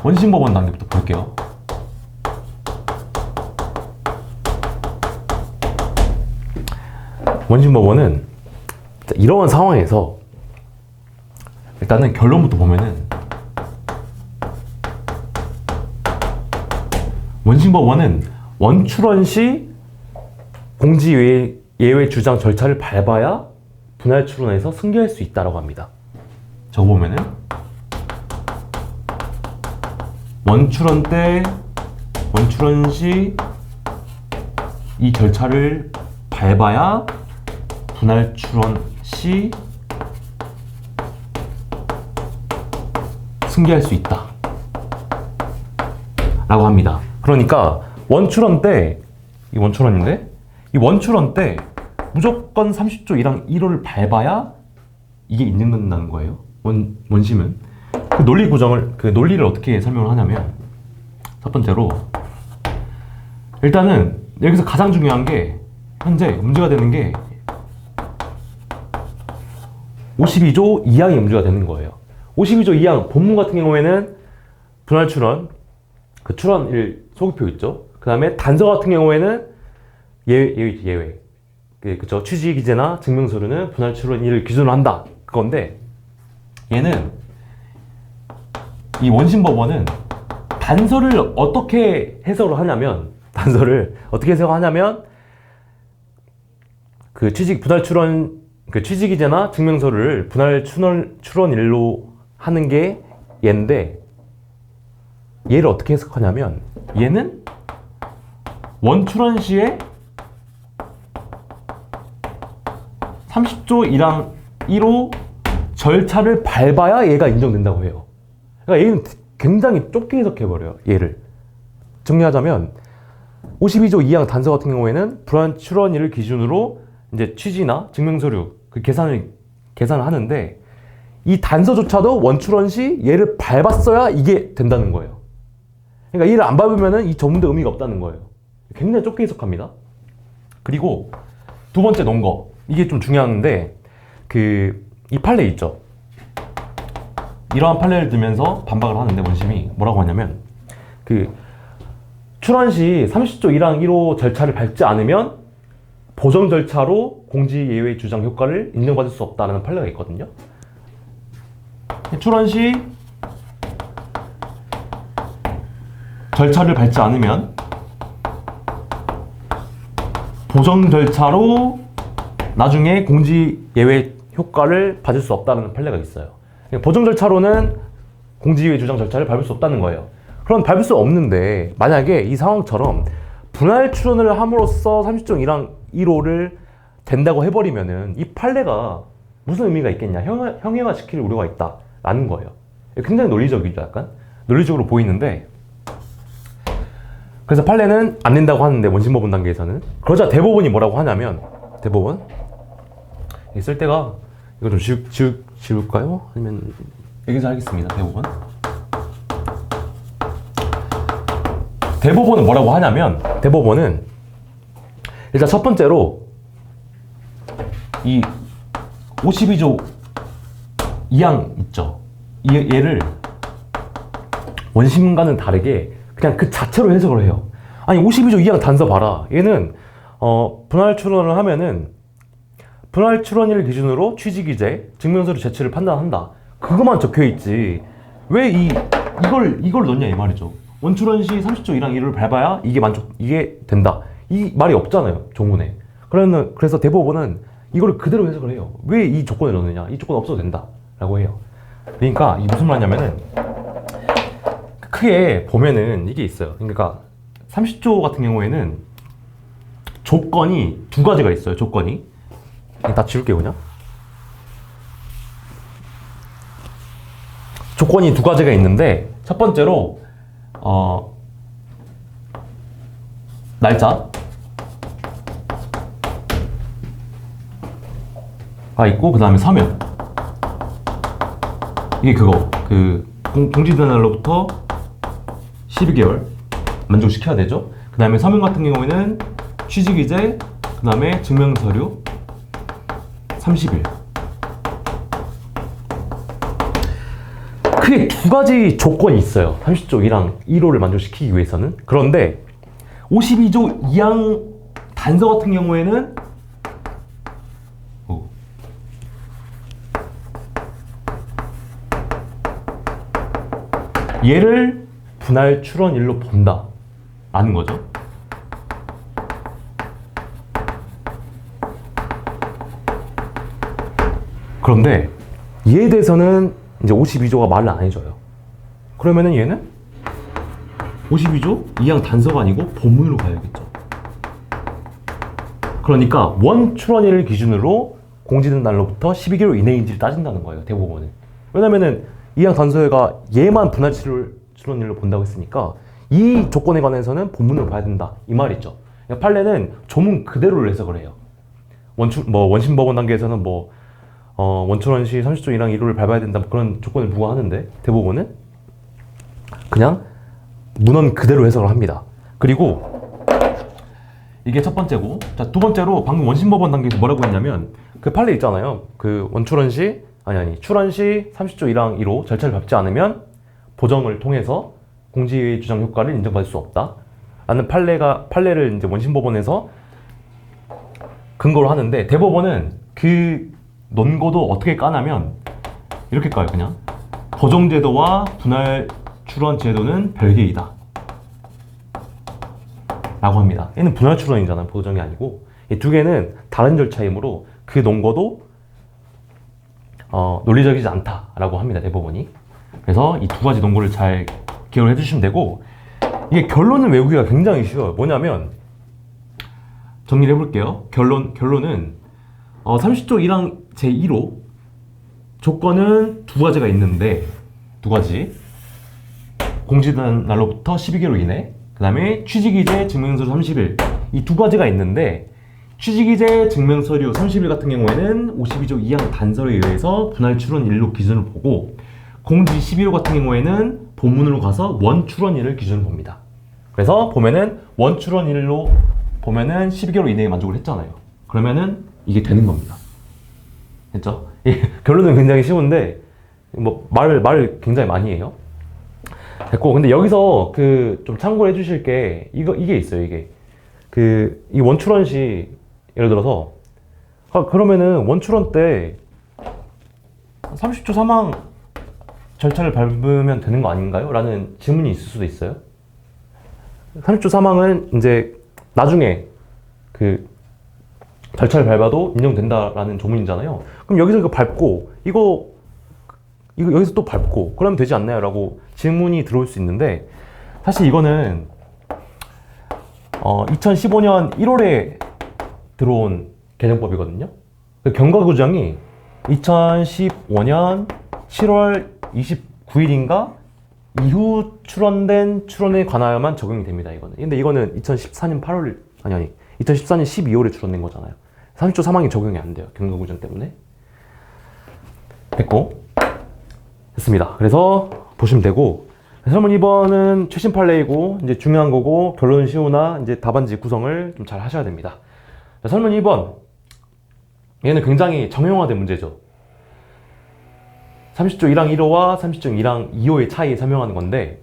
원심법원 단계부터 볼게요. 원심법원은 이러한 상황에서 일단은 결론부터 보면은 원심법원은 원출원 시 공지예외 주장 절차를 밟아야 분할 출원에서 승계할 수 있다고 합니다. 저거 보면은 원출원 시 이 절차를 밟아야 분할 출원 시 승계할 수 있다 라고 합니다. 그러니까 원출원 때, 이 원출원인데 이 원출원 때 무조건 30조 1항 1호를 밟아야 이게 인정된다는 거예요. 원심은. 그 논리 구정을, 그 논리를 어떻게 설명을 하냐면, 첫 번째로 일단은 여기서 가장 중요한 게 현재 문제가 되는 게 52조 2항이 문제가 되는 거예요. 52조 2항 본문 같은 경우에는 분할 출원, 그 출원일 소급표 있죠. 그 다음에 단서 같은 경우에는 예외. 그쵸. 취지기재나 증명서류는 분할 출원일을 기준으로 한다. 그건데 얘는 이 원심법원은 단서를 어떻게 해석을 하냐면 그 분할 출원 그 취지기재나 증명서류를 분할 출원일로 하는 게 얘인데 얘를 어떻게 해석하냐면 얘는 원출원 시에 30조 1항 1호 절차를 밟아야 얘가 인정된다고 해요. 그러니까 얘는 굉장히 좁게 해석해버려요. 얘를 정리하자면 52조 2항 단서 같은 경우에는 분할 출원일을 기준으로 이제 취지나 증명서류 그 계산을 하는데 이 단서조차도 원출원 시 얘를 밟았어야 이게 된다는 거예요. 그러니까 얘를 안 밟으면은 이 전문대 의미가 없다는 거예요. 굉장히 좁게 해석합니다. 그리고 두 번째 논거, 이게 좀 중요한데 이 판례 있죠. 이러한 판례를 들면서 반박을 하는데 원심이 뭐라고 하냐면 출원 시 30조 1항 1호 절차를 밟지 않으면 보정 절차로 공지예외 주장 효과를 인정받을 수 없다는 판례가 있거든요. 출원 시 절차를 밟지 않으면 보정 절차로 나중에 공지예외 효과를 받을 수 없다는 판례가 있어요. 보정 절차로는 공지예외 주장 절차를 밟을 수 없다는 거예요. 그럼 밟을 수 없는데 만약에 이 상황처럼 분할 출원을 함으로써 30조 1항 1호를 된다고 해버리면은 이 판례가 무슨 의미가 있겠냐, 형해화시킬 우려가 있다라는 거예요. 굉장히 논리적이죠. 약간 논리적으로 보이는데, 그래서 판례는 안 된다고 하는데 원심법원 단계에서는, 그러자 대법원이 뭐라고 하냐면, 대법원 쓸 때가 이거 좀 지울까요? 아니면 여기서 하겠습니다. 대법원은 뭐라고 하냐면, 대법원은 일단 첫 번째로 이 52조 2항 있죠. 얘를 원심과는 다르게 그냥 그 자체로 해석을 해요. 아니 52조 2항 단서 봐라. 얘는 분할 출원을 하면은 분할 출원일 기준으로 취지기재, 증명서류 제출을 판단한다. 그것만 적혀있지. 왜 이걸 넣냐 이 말이죠. 원출원 시 30조 1항 1호를 밟아야 이게 된다. 이 말이 없잖아요, 조문에. 그래서 대법원은 이거를 그대로 해석을 해요. 왜 이 조건을 넣느냐? 이 조건 없어도 된다. 라고 해요. 그러니까 이게 무슨 말이냐면은 크게 보면은 이게 있어요. 그러니까 30조 같은 경우에는 조건이 두 가지가 있어요. 조건이. 다 지울게요, 그냥. 조건이 두 가지가 있는데, 첫 번째로 날짜가 있고, 그 다음에 서면. 이게 그거 공지된 날로부터 12개월 만족시켜야 되죠. 그 다음에 서면 같은 경우에는 취직이제, 그 다음에 증명서류 30일. 크게 두 가지 조건이 있어요. 30조 1항 1호를 만족시키기 위해서는. 그런데 52조 2항 단서 같은 경우에는 얘를 분할 출원일로 본다 라는 거죠. 그런데 얘에 대해서는 이제 52조가 말을 안 해줘요. 그러면은 얘는 52조 2항 단서가 아니고 본문으로 가야겠죠. 그러니까 원 출원일을 기준으로 공지된 날로부터 12개월 이내인지를 따진다는 거예요, 대법원은. 왜냐면은 2항 단서가 얘만 분할 출원일로 본다고 했으니까 이 조건에 관해서는 본문으로 봐야 된다, 이 말이죠. 그러니까 판례는 조문 그대로를 해석을 해요. 원심법원 단계에서는 원출원 시 30조 1항 1호를 밟아야 된다, 그런 조건을 부과하는데 대법원은 그냥 문헌 그대로 해석을 합니다. 그리고 이게 첫 번째고, 자, 두 번째로 방금 원심법원 단계에서 뭐라고 했냐면 그 판례 있잖아요. 그 원출원 시 출원 시 30조 1항 1호 절차를 밟지 않으면 보정을 통해서 공지의 주장 효과를 인정받을 수 없다 라는 판례를 이제 원심법원에서 근거로 하는데, 대법원은 그 논거도 어떻게 까냐면 이렇게 까요. 그냥 보정제도와 분할 출원 제도는 별개이다 라고 합니다. 얘는 분할 출원이잖아요, 보정이 아니고. 이 두 개는 다른 절차이므로 그 논거도 논리적이지 않다라고 합니다, 대법원이. 그래서 이 두 가지 논거를 잘 기억을 해주시면 되고, 이게 결론을 외우기가 굉장히 쉬워요. 뭐냐면 정리를 해볼게요. 결론은 30조 1항 제1호 조건은 두 가지가 있는데, 두 가지. 공지된 날로부터 12개월 이내, 그 다음에 취직이제 증명서류 30일. 이 두 가지가 있는데, 취직이제 증명서류 30일 같은 경우에는 52조 2항 단서에 의해서 분할 출원일로 기준을 보고, 공지 12호 같은 경우에는 본문으로 가서 원 출원일을 기준으로 봅니다. 그래서 보면은 원 출원일로 보면은 12개월 이내에 만족을 했잖아요. 그러면은 이게 되는 겁니다. 됐죠? 결론은 굉장히 쉬운데 말을 굉장히 많이 해요. 됐고, 근데 여기서 좀 참고를 해주실 게 이게 있어요. 이 원출원 시 예를 들어서 그러면은 원출원 때 30조 3항 절차를 밟으면 되는 거 아닌가요? 라는 질문이 있을 수도 있어요. 30조 3항은 이제 나중에 절차를 밟아도 인정된다라는 조문이잖아요. 그럼 여기서 이거 밟고 이거 여기서 또 밟고 그러면 되지 않나요? 라고 질문이 들어올 수 있는데, 사실 이거는 2015년 1월에 들어온 개정법이거든요. 경과구정이 2015년 7월 29일인가 이후 출원에 관하여만 적용이 됩니다, 이거는. 근데 이거는 2014년 12월에 출원된 거잖아요. 30조 3항이 적용이 안 돼요, 경과구정 때문에. 됐고, 됐습니다. 그래서 보시면 되고, 설문 2번은 최신 판례이고 이제 중요한 거고, 결론 시효나 이제 답안지 구성을 좀 잘 하셔야 됩니다. 자, 설문 2번, 얘는 굉장히 정형화된 문제죠. 30조 1항 1호와 30조 1항 2호의 차이 설명하는 건데,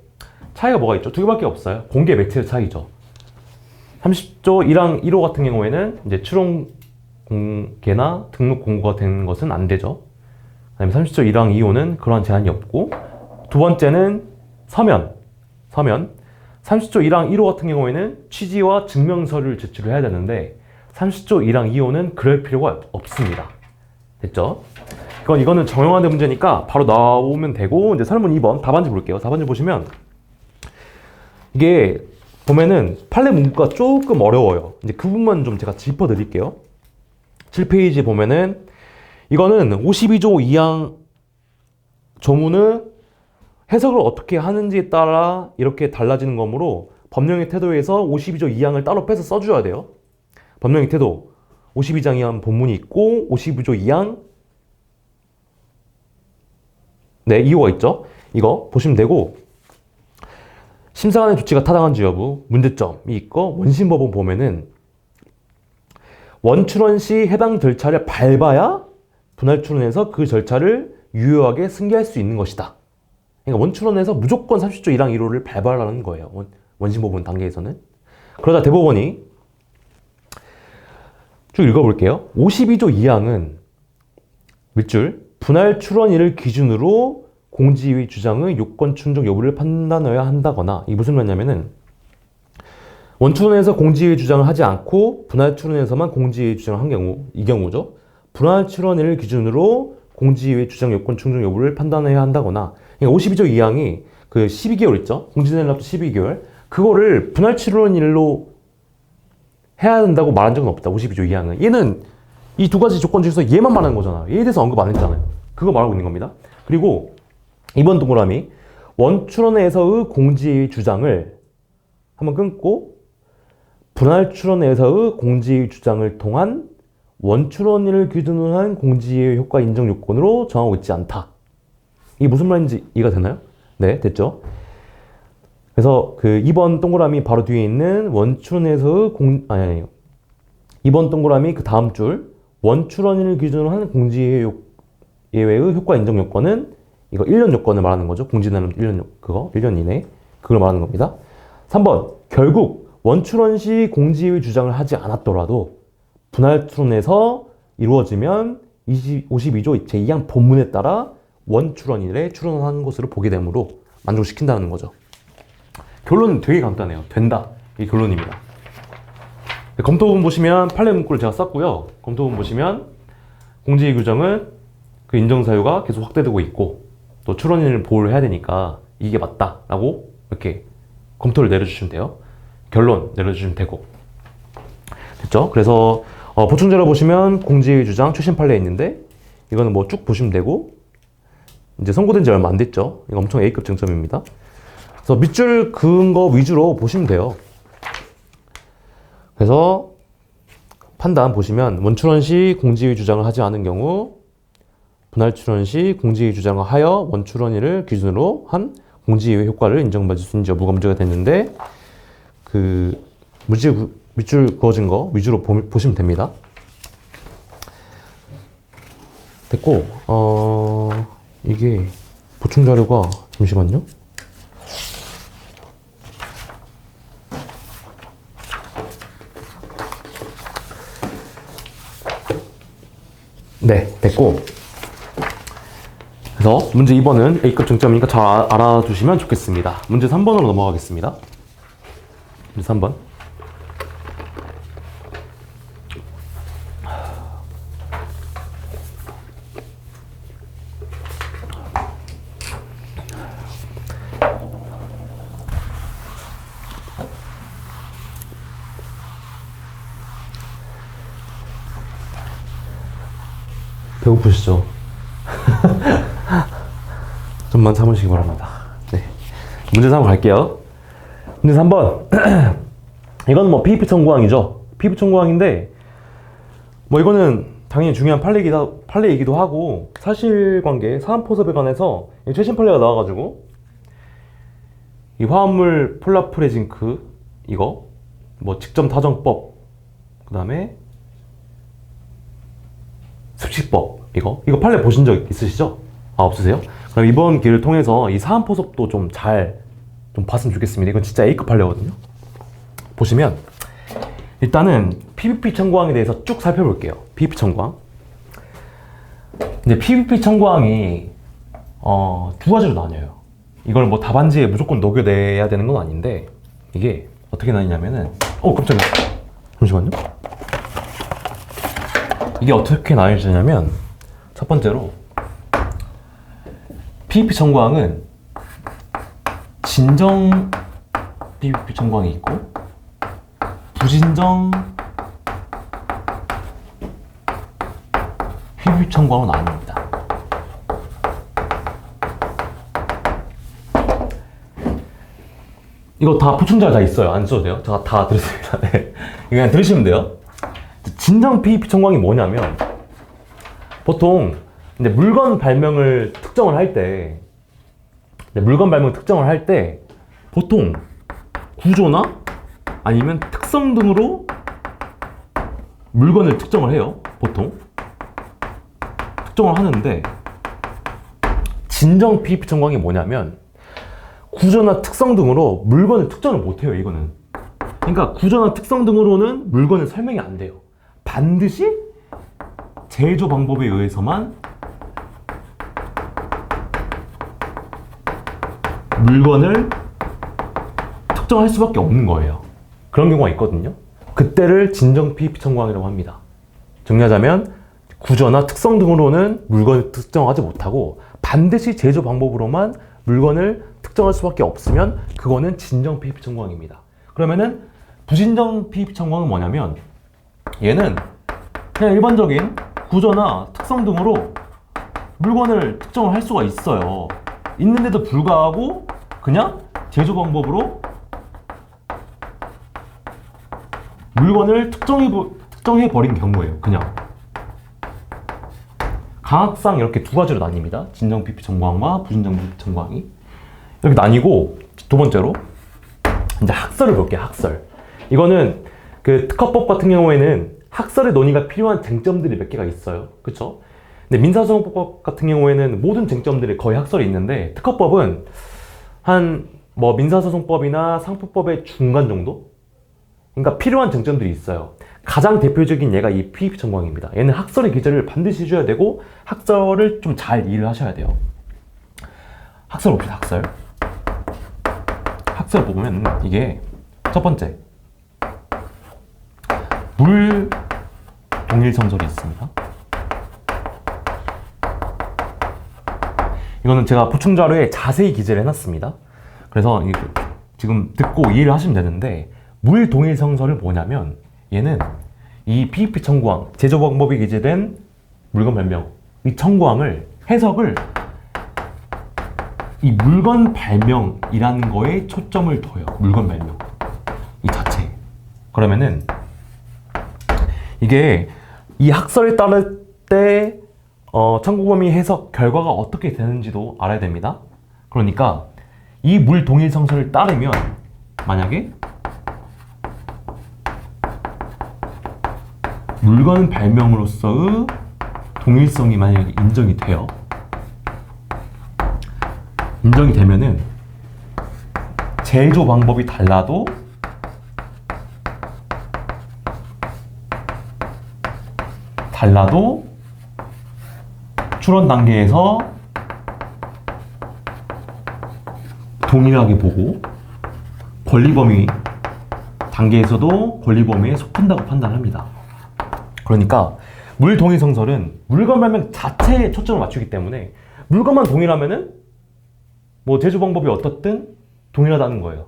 차이가 뭐가 있죠? 두 개밖에 없어요. 공개 매체의 차이죠. 30조 1항 1호 같은 경우에는 이제 출원 공개나 등록 공고가 된 것은 안 되죠. 그다음에 30조 1항 2호는 그러한 제한이 없고, 두 번째는 서면. 30조 1항 1호 같은 경우에는 취지와 증명서류를 제출을 해야 되는데 30조 1항 2호는 그럴 필요가 없습니다. 됐죠? 이거는 정형화된 문제니까 바로 나오면 되고, 이제 설문 2번 답안지 볼게요. 답안지 보시면 이게 보면은 판례 문구가 조금 어려워요. 이제 그 부분만 좀 제가 짚어드릴게요. 7페이지 보면은 이거는 52조 2항 조문의 해석을 어떻게 하는지에 따라 이렇게 달라지는 거므로 법령의 태도에서 52조 2항을 따로 빼서 써줘야 돼요. 법령의 태도 52장 2항 본문이 있고 52조 2항 네, 2호가 있죠. 이거 보시면 되고 심사관의 조치가 타당한지 여부, 문제점이 있고 원심법원 보면은 원출원 시 해당 절차를 밟아야 분할 출원해서 그 절차를 유효하게 승계할 수 있는 것이다. 그러니까 원출원에서 무조건 30조 1항 1호를 밟아라는 거예요. 원심법원 단계에서는. 그러자 대법원이 쭉 읽어볼게요. 52조 2항은 밑줄 분할 출원일을 기준으로 공지의 주장의 요건 충족 여부를 판단해야 한다거나 이게 무슨 말이냐면은 원출원에서 공지의 주장을 하지 않고 분할 출원에서만 공지의 주장을 한 경우 이 경우죠. 분할 출원일을 기준으로 공지의 주장 요건 충족 여부를 판단해야 한다거나 그러니까 52조 2항이 그 12개월 있죠. 공지연락도 12개월 그거를 분할 출원일로 해야 된다고 말한 적은 없다. 52조 2항은 얘는 이 두 가지 조건 중에서 얘만 말하는 거잖아요. 얘에 대해서 언급 안 했잖아요. 그거 말하고 있는 겁니다. 그리고 이번 동그라미 원출원에서의 공지의 주장을 한번 끊고 분할 출원에서의 공지의 주장을 통한 원출원일을 기준으로 한 공지의 효과 인정 요건으로 정하고 있지 않다. 이게 무슨 말인지 이해가 되나요? 네, 됐죠? 그래서 그 2번 동그라미 바로 뒤에 있는 원출원에서의 아니 이번 동그라미 그 다음 줄 원출원일을 기준으로 한 공지의 예외의 효과 인정 요건은 이거 1년 요건을 말하는 거죠. 공지는 1년 이내 그걸 말하는 겁니다. 3번 결국 원출원 시 공지의 주장을 하지 않았더라도 분할 출원에서 이루어지면 52조 제2항 본문에 따라 원출원일에 출원하는 것으로 보게 되므로 만족시킨다는 거죠. 결론은 되게 간단해요. 된다. 이게 결론입니다. 검토본 보시면 판례 문구를 제가 썼고요. 검토본 보시면 공지의 규정은 그 인정사유가 계속 확대되고 있고 또 출원인을 보호를 해야 되니까 이게 맞다라고 이렇게 검토를 내려주시면 돼요. 결론 내려주시면 되고 됐죠? 그래서 보충자료 보시면 공지의 주장 최신 판례 있는데 이거는 뭐 쭉 보시면 되고 이제 선고된 지 얼마 안 됐죠? 이거 엄청 A급 쟁점입니다. 그래서 밑줄 그은 거 위주로 보시면 돼요. 그래서 판단 보시면 원출원 시 공지의 주장을 하지 않은 경우 분할 출원 시 공지의 주장을 하여 원출원일을 기준으로 한 공지의 효과를 인정받을 수 있는지 여부가 문제가 됐는데 그 밑줄 그어진 거 위주로 보시면 됩니다. 됐고 이게 보충 자료가 잠시만요. 네, 됐고 그래서 문제 2번은 A급 쟁점이니까 잘 알아두시면 좋겠습니다. 문제 3번으로 넘어가겠습니다. 문제 3번 배고프시죠? 좀만 참으시기 바랍니다. 네. 문제 3번 갈게요. 문제 3번. 이건 뭐 PEP 청구항이죠. PEP 청구항인데, 뭐 이거는 당연히 중요한 판례이기도 하고, 사실관계, 사안포섭에 관해서 최신 판례가 나와가지고, 이 화합물 폴라프레징크, 이거, 뭐 직점 타정법, 그 다음에 습식법 이거 판례 보신 적 있으시죠? 아 없으세요? 그럼 이번 기회를 통해서 이 사안포섭도 좀 봤으면 좋겠습니다. 이건 진짜 A급 판례거든요. 보시면 일단은 PVP 청구항에 대해서 쭉 살펴볼게요. PVP 청구항. 이제 PVP 청구항이 두 가지로 나뉘어요. 이걸 뭐 답안지에 무조건 녹여내야 되는 건 아닌데 이게 어떻게 나뉘냐면은 깜짝이야. 잠시만요. 이게 어떻게 나뉘어지냐면 첫 번째로 PVP 청구항은 진정 PVP 청구항이 있고 부진정 PVP 청구항은 아닙니다. 이거 다 보충자가 다 있어요. 안 써도 돼요. 제가 다 드렸습니다. 네. 그냥 들으시면 돼요. 진정 PEP 청구항이 뭐냐면 보통 근데 물건 발명을 특정을 할 때 보통 구조나 아니면 특성 등으로 물건을 특정을 해요. 보통 특정을 하는데 진정 PEP 청구항이 뭐냐면 구조나 특성 등으로 물건을 특정을 못해요. 이거는 그러니까 구조나 특성 등으로는 물건을 설명이 안 돼요. 반드시 제조 방법에 의해서만 물건을 특정할 수밖에 없는 거예요. 그런 경우가 있거든요. 그때를 진정 PEP 청구항이라고 합니다. 정리하자면 구조나 특성 등으로는 물건을 특정하지 못하고 반드시 제조 방법으로만 물건을 특정할 수밖에 없으면 그거는 진정 PEP 청구항입니다. 그러면은 부진정 PEP 청구항은 뭐냐면 얘는 그냥 일반적인 구조나 특성 등으로 물건을 특정을 할 수가 있어요. 있는데도 불구하고 그냥 제조 방법으로 물건을 특정해버린 경우예요. 그냥 강학상 이렇게 두 가지로 나뉩니다. 진정 PEP 청구항과 부진정 PEP 청구항이 이렇게 나뉘고, 두 번째로 이제 학설을 볼게요. 학설. 이거는 그 특허법 같은 경우에는 학설의 논의가 필요한 쟁점들이 몇 개가 있어요. 그쵸? 근데 민사소송법 같은 경우에는 모든 쟁점들이 거의 학설이 있는데 특허법은 한 뭐 민사소송법이나 상표법의 중간 정도? 그러니까 필요한 쟁점들이 있어요. 가장 대표적인 예가 이 PEP 청구항입니다. 얘는 학설의 기재를 반드시 해줘야 되고 학설을 좀 잘 이해를 하셔야 돼요. 학설 봅시다. 학설 보면 이게 첫 번째 물 동일성설이 있습니다. 이거는 제가 보충 자료에 자세히 기재를 해놨습니다. 그래서 지금 듣고 이해를 하시면 되는데 물 동일성설은 뭐냐면 얘는 이 PEP 청구항, 제조 방법이 기재된 물건 발명 이 청구항을 해석을 이 물건 발명이라는 거에 초점을 둬요. 물건 발명 이 자체. 그러면은 이게 이 학설에 따를 때 청구범위 해석 결과가 어떻게 되는지도 알아야 됩니다. 그러니까 이 물 동일성설을 따르면 만약에 물건 발명으로서의 동일성이 만약에 인정이 돼요. 인정이 되면은 제조 방법이 달라도 출원 단계에서 동일하게 보고 권리범위 단계에서도 권리범위에 속한다고 판단합니다. 그러니까 물 동일성설은 물건 발명 자체에 초점을 맞추기 때문에 물건만 동일하면은 뭐 제조 방법이 어떻든 동일하다는 거예요.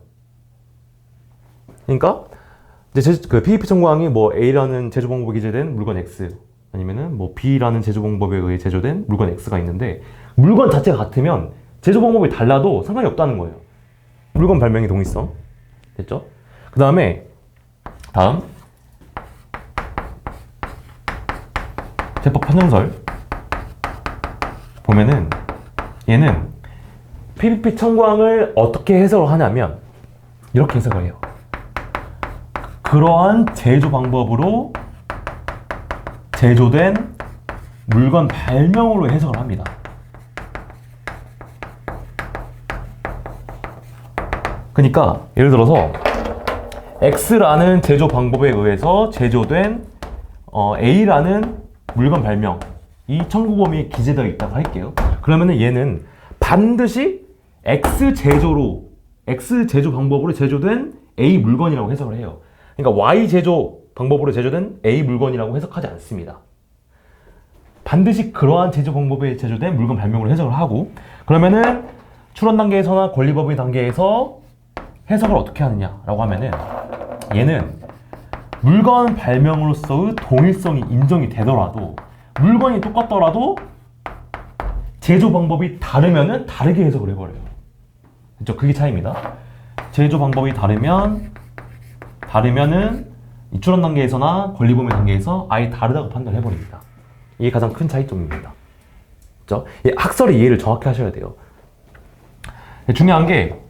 그러니까 이제 그 PEP 청구항이 뭐 A라는 제조 방법이 기재된 물건 X 아니면은 뭐 B라는 제조 방법에 의해 제조된 물건 X가 있는데 물건 자체가 같으면 제조 방법이 달라도 상관이 없다는 거예요. 물건 발명의 동일성. 됐죠? 그 다음 제법 판정설 보면은 얘는 PEP 청구항을 어떻게 해석을 하냐면 이렇게 해석을 해요. 그러한 제조 방법으로 제조된 물건 발명으로 해석을 합니다. 그러니까 예를 들어서 X라는 제조 방법에 의해서 제조된 A라는 물건 발명 이 청구 범위에 기재되어 있다고 할게요. 그러면은 얘는 반드시 X 제조 방법으로 제조된 A 물건이라고 해석을 해요. 그러니까 Y 제조 방법으로 제조된 A 물건이라고 해석하지 않습니다. 반드시 그러한 제조 방법에 제조된 물건 발명으로 해석을 하고, 그러면은 출원 단계에서나 권리법의 단계에서 해석을 어떻게 하느냐라고 하면은 얘는 물건 발명으로서의 동일성이 인정이 되더라도 물건이 똑같더라도 제조 방법이 다르면은 다르게 해석을 해버려요. 그렇죠? 그게 차이입니다. 제조 방법이 다르면은 이추론 단계에서나 권리범위 단계에서 아예 다르다고 판단해버립니다. 이게 가장 큰 차이점입니다. 그렇죠? 학설의 이해를 정확히 하셔야 돼요. 중요한 게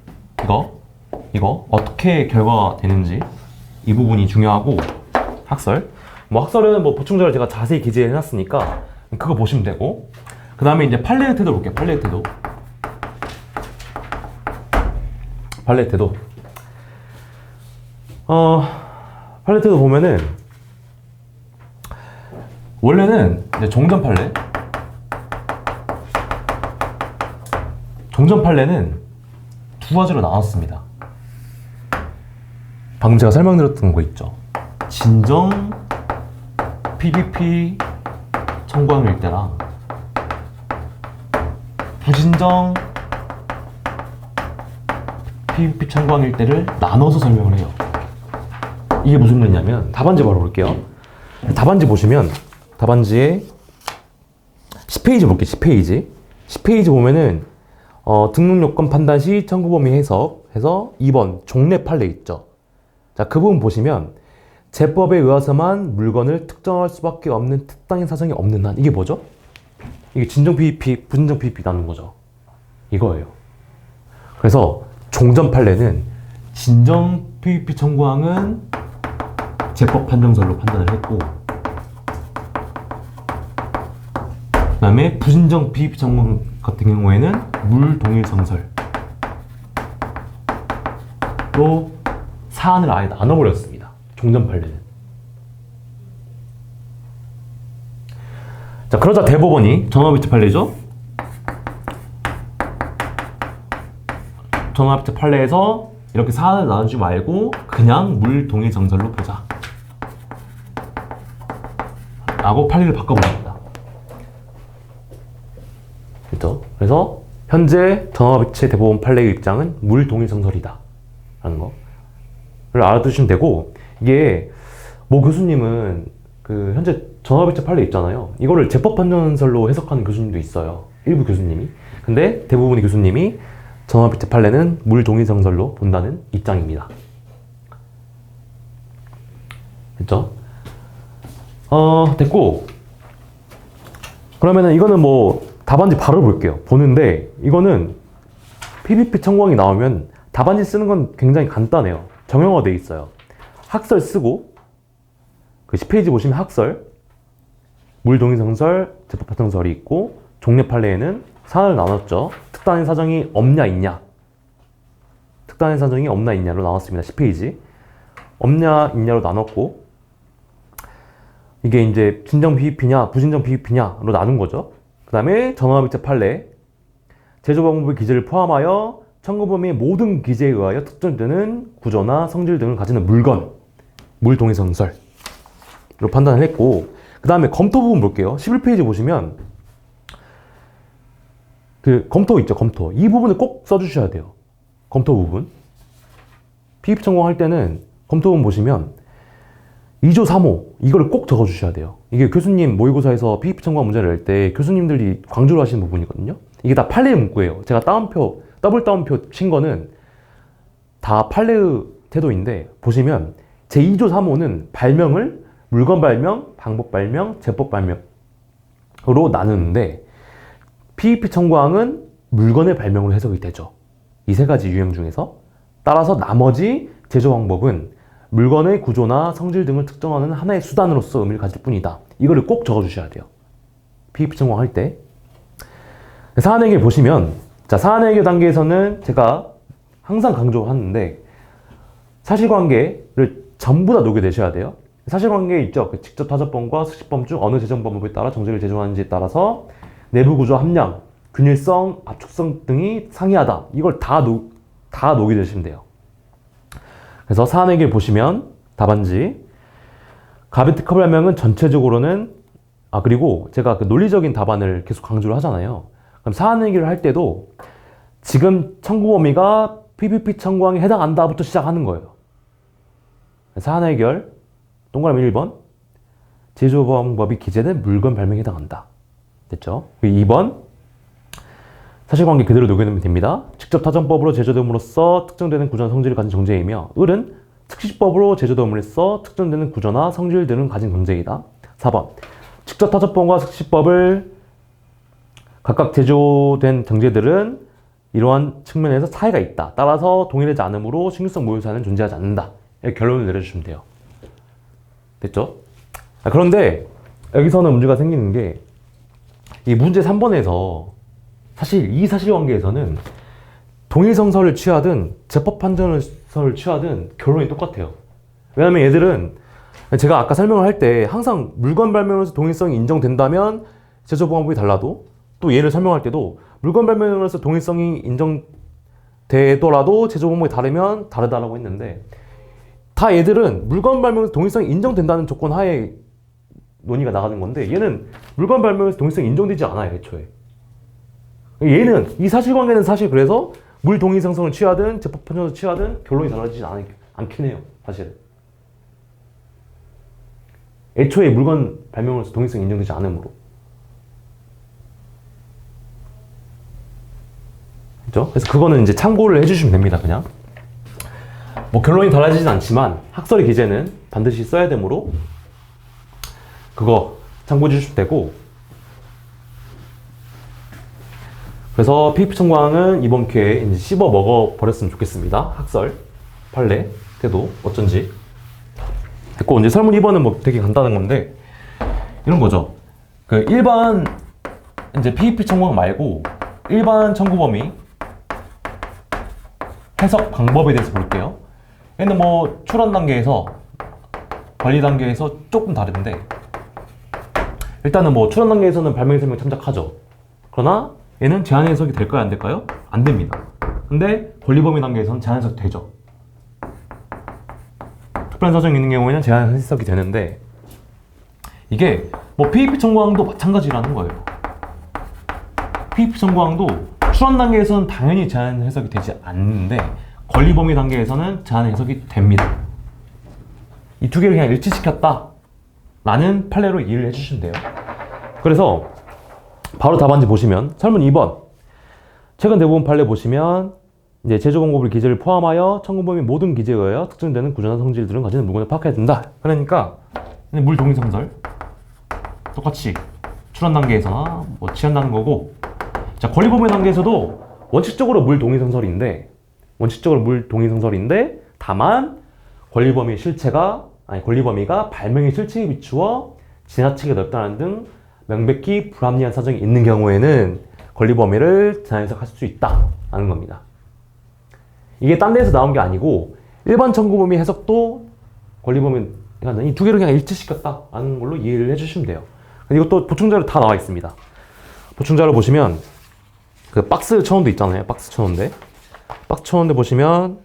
이거 어떻게 결과가 되는지 이 부분이 중요하고 학설. 학설은 보충자를 제가 자세히 기재해놨으니까 그거 보시면 되고 그 다음에 이제 판례의 태도 볼게요. 판례의 태도. 판례 태도 보면은 원래는 이제 종전 판례는 두 가지로 나눴습니다. 방금 제가 설명드렸던 거 있죠. 진정 PBP 청구항일 때랑 부진정 PBP 청구항일 때를 나눠서 설명을 해요. 이게 무슨 말이냐면 답안지 바로 볼게요. 답안지 보시면 답안지에 10페이지 볼게요. 10페이지 보면은 등록요건 판단 시 청구범위 해석해서 2번 종래 판례 있죠. 자, 그 부분 보시면 제법에 의해서만 물건을 특정할 수밖에 없는 특당의 사정이 없는 한 이게 뭐죠? 이게 진정 PBP, 부진정 PBP 나눈 거죠. 이거예요. 그래서 종전 판례는 진정 PBP 청구항은 제법 판정설로 판단을 했고 그 다음에 부진정 PBP 청구항 같은 경우에는 물동일성설로 사안을 아예 나눠버렸습니다. 종전 판례는. 자, 그러자 대법원이 전화비트 판례죠. 전화비트 판례에서 이렇게 사안을 나누지 말고 그냥 물동일성설로 보자 라고 판례를 바꿔버립니다. 그렇죠? 그래서 현재 전화비치 대법원 판례의 입장은 물동일성설이다 라는 거를 알아두시면 되고 이게 교수님은 그 현재 전화비치 판례 있잖아요. 이거를 제법 판정설로 해석하는 교수님도 있어요. 일부 교수님이. 근데 대부분의 교수님이 전화비치 판례는 물동일성설로 본다는 입장입니다. 됐죠? 됐고 그러면은 이거는 답안지 바로 볼게요. 보는데 이거는 PBP 청구항이 나오면 답안지 쓰는 건 굉장히 간단해요. 정형화 돼 있어요. 학설 쓰고 그 10페이지 보시면 학설, 물동일성설, 제법판정설이 있고 종래 판례에는 사안을 나눴죠. 특단의 사정이 없냐 있냐. 특단의 사정이 없나 있냐로 나눴습니다. 10페이지. 없냐 있냐로 나눴고 이게 이제 진정 PBP냐 부진정 PBP냐로 나눈 거죠. 그 다음에 전화비치 판례 제조방법의 기재를 포함하여 청구범위의 모든 기재에 의하여 특정되는 구조나 성질 등을 가지는 물건 물동일성설로 판단을 했고 그 다음에 검토 부분 볼게요. 11페이지 보시면 그 검토 있죠. 검토 이 부분을 꼭 써주셔야 돼요. 검토 부분 PBP 청구할 때는 검토 부분 보시면 2조 3호 이걸 꼭 적어주셔야 돼요. 이게 교수님 모의고사에서 PBP 청구한 문제를 낼 때 교수님들이 강조를 하시는 부분이거든요. 이게 다 판례의 문구예요. 제가 더블 따옴표 친 거는 다 판례의 태도인데 보시면 제2조 3호는 발명을 물건 발명, 방법 발명, 제법 발명으로 나누는데 PBP 청구항은 물건의 발명으로 해석이 되죠. 이 세 가지 유형 중에서 따라서 나머지 제조 방법은 물건의 구조나 성질 등을 특정하는 하나의 수단으로서 의미를 가질 뿐이다. 이거를 꼭 적어주셔야 돼요. PBP 청구할 때. 사안 해결 보시면 자, 사안 해결 단계에서는 제가 항상 강조하는데 사실관계를 전부 다 녹여내셔야 돼요. 사실관계 있죠. 그 직접 타접범과 수식범 중 어느 재정법에 따라 정제를 제조하는지에 따라서 내부 구조 함량, 균일성, 압축성 등이 상이하다. 이걸 다 녹여내시면 돼요. 그래서 사안 해결 보시면 답안지 가비트 컵 발명은 전체적으로는 그리고 제가 그 논리적인 답안을 계속 강조를 하잖아요. 그럼 사안 해결을 할 때도 지금 청구 범위가 PBP 청구항에 해당한다부터 시작하는 거예요. 사안 해결 동그라미 1번 제조방법이 기재된 물건 발명에 해당한다. 됐죠? 2번 사실관계 그대로 녹여내면 됩니다. 직접 타전법으로 제조됨으로써 특정되는 구조나 성질을 가진 정제이며 을은 특시법으로 제조됨으로써 특정되는 구조나 성질 등을 가진 정제이다. 4번 직접 타전법과 특시법을 각각 제조된 정제들은 이러한 측면에서 차이가 있다. 따라서 동일하지 않으므로 신규성 모의사는 존재하지 않는다. 이렇게 결론을 내려주시면 돼요. 됐죠? 그런데 여기서는 문제가 생기는 게 이 문제 3번에서 사실 이 사실관계에서는 동일성설을 취하든 재법 판정설을 취하든 결론이 똑같아요. 왜냐면 얘들은 제가 아까 설명을 할 때 항상 물건 발명으로서 동일성이 인정된다면 제조 방법이 달라도 또 얘를 설명할 때도 물건 발명으로서 동일성이 인정되더라도 제조 방법이 다르면 다르다라고 했는데 다 얘들은 물건 발명에서 동일성이 인정된다는 조건 하에 논의가 나가는 건데 얘는 물건 발명에서 동일성이 인정되지 않아요, 애초에. 얘는 이 사실관계는 사실 그래서 물 동일성성을 취하든 재법 판정을 취하든 결론이 달라지지 않긴 해요, 사실. 애초에 물건 발명으로서 동일성이 인정되지 않으므로. 그죠? 그래서 그거는 이제 참고를 해주시면 됩니다, 그냥. 뭐 결론이 달라지진 않지만 학설의 기재는 반드시 써야 되므로 그거 참고해 주시면 되고, 그래서 PPT 청구항은 이번 기회에 이제 씹어 먹어 버렸으면 좋겠습니다. 학설, 판례, 태도, 어쩐지. 됐고, 이제 설문 2번은 뭐 되게 간단한 건데, 이런 거죠. 그 일반, 이제 PPT 청구항 말고, 일반 청구 범위, 해석 방법에 대해서 볼게요. 얘는 뭐, 출원 단계에서, 관리 단계에서 조금 다른데, 일단은 뭐 출원 단계에서는 발명 설명 참작하죠. 그러나 얘는 제한 해석이 될까요? 안 될까요? 안 됩니다. 근데 권리 범위 단계에서는 제한 해석 되죠. 특별한 사정이 있는 경우에는 제한 해석이 되는데 이게 뭐 PEP 청구항도 마찬가지라는 거예요. PEP 청구항도 출원 단계에서는 당연히 제한 해석이 되지 않는데 권리 범위 단계에서는 제한 해석이 됩니다. 이 두 개를 그냥 일치시켰다 라는 판례로 이해를 해주시면 돼요. 그래서 바로 답안지 보시면 설문 2번 최근 대부분 판례 보시면 이제 제조 방법을 기재를 포함하여 청구 범위 모든 기재에 의하여 특정되는 구조나 성질들은 가지는 물건을 파악해야 된다. 그러니까 물 동일성설 똑같이 출원 단계에서나 뭐 취한다는 거고, 자 권리 범위 단계에서도 원칙적으로 물 동일성설인데 다만 권리 범위 실체가 권리 범위가 발명의 실체에 비추어 지나치게 넓다는 등 명백히 불합리한 사정이 있는 경우에는 권리 범위를 제한 해석할 수 있다라는 겁니다. 이게 딴 데에서 나온 게 아니고 일반 청구 범위 해석도 권리 범위 이 두 개를 그냥 일치시켰다라는 걸로 이해를 해주시면 돼요. 이것도 보충자료 다 나와 있습니다. 보충자료 보시면 그 박스 천원도 있잖아요. 박스 천원대 보시면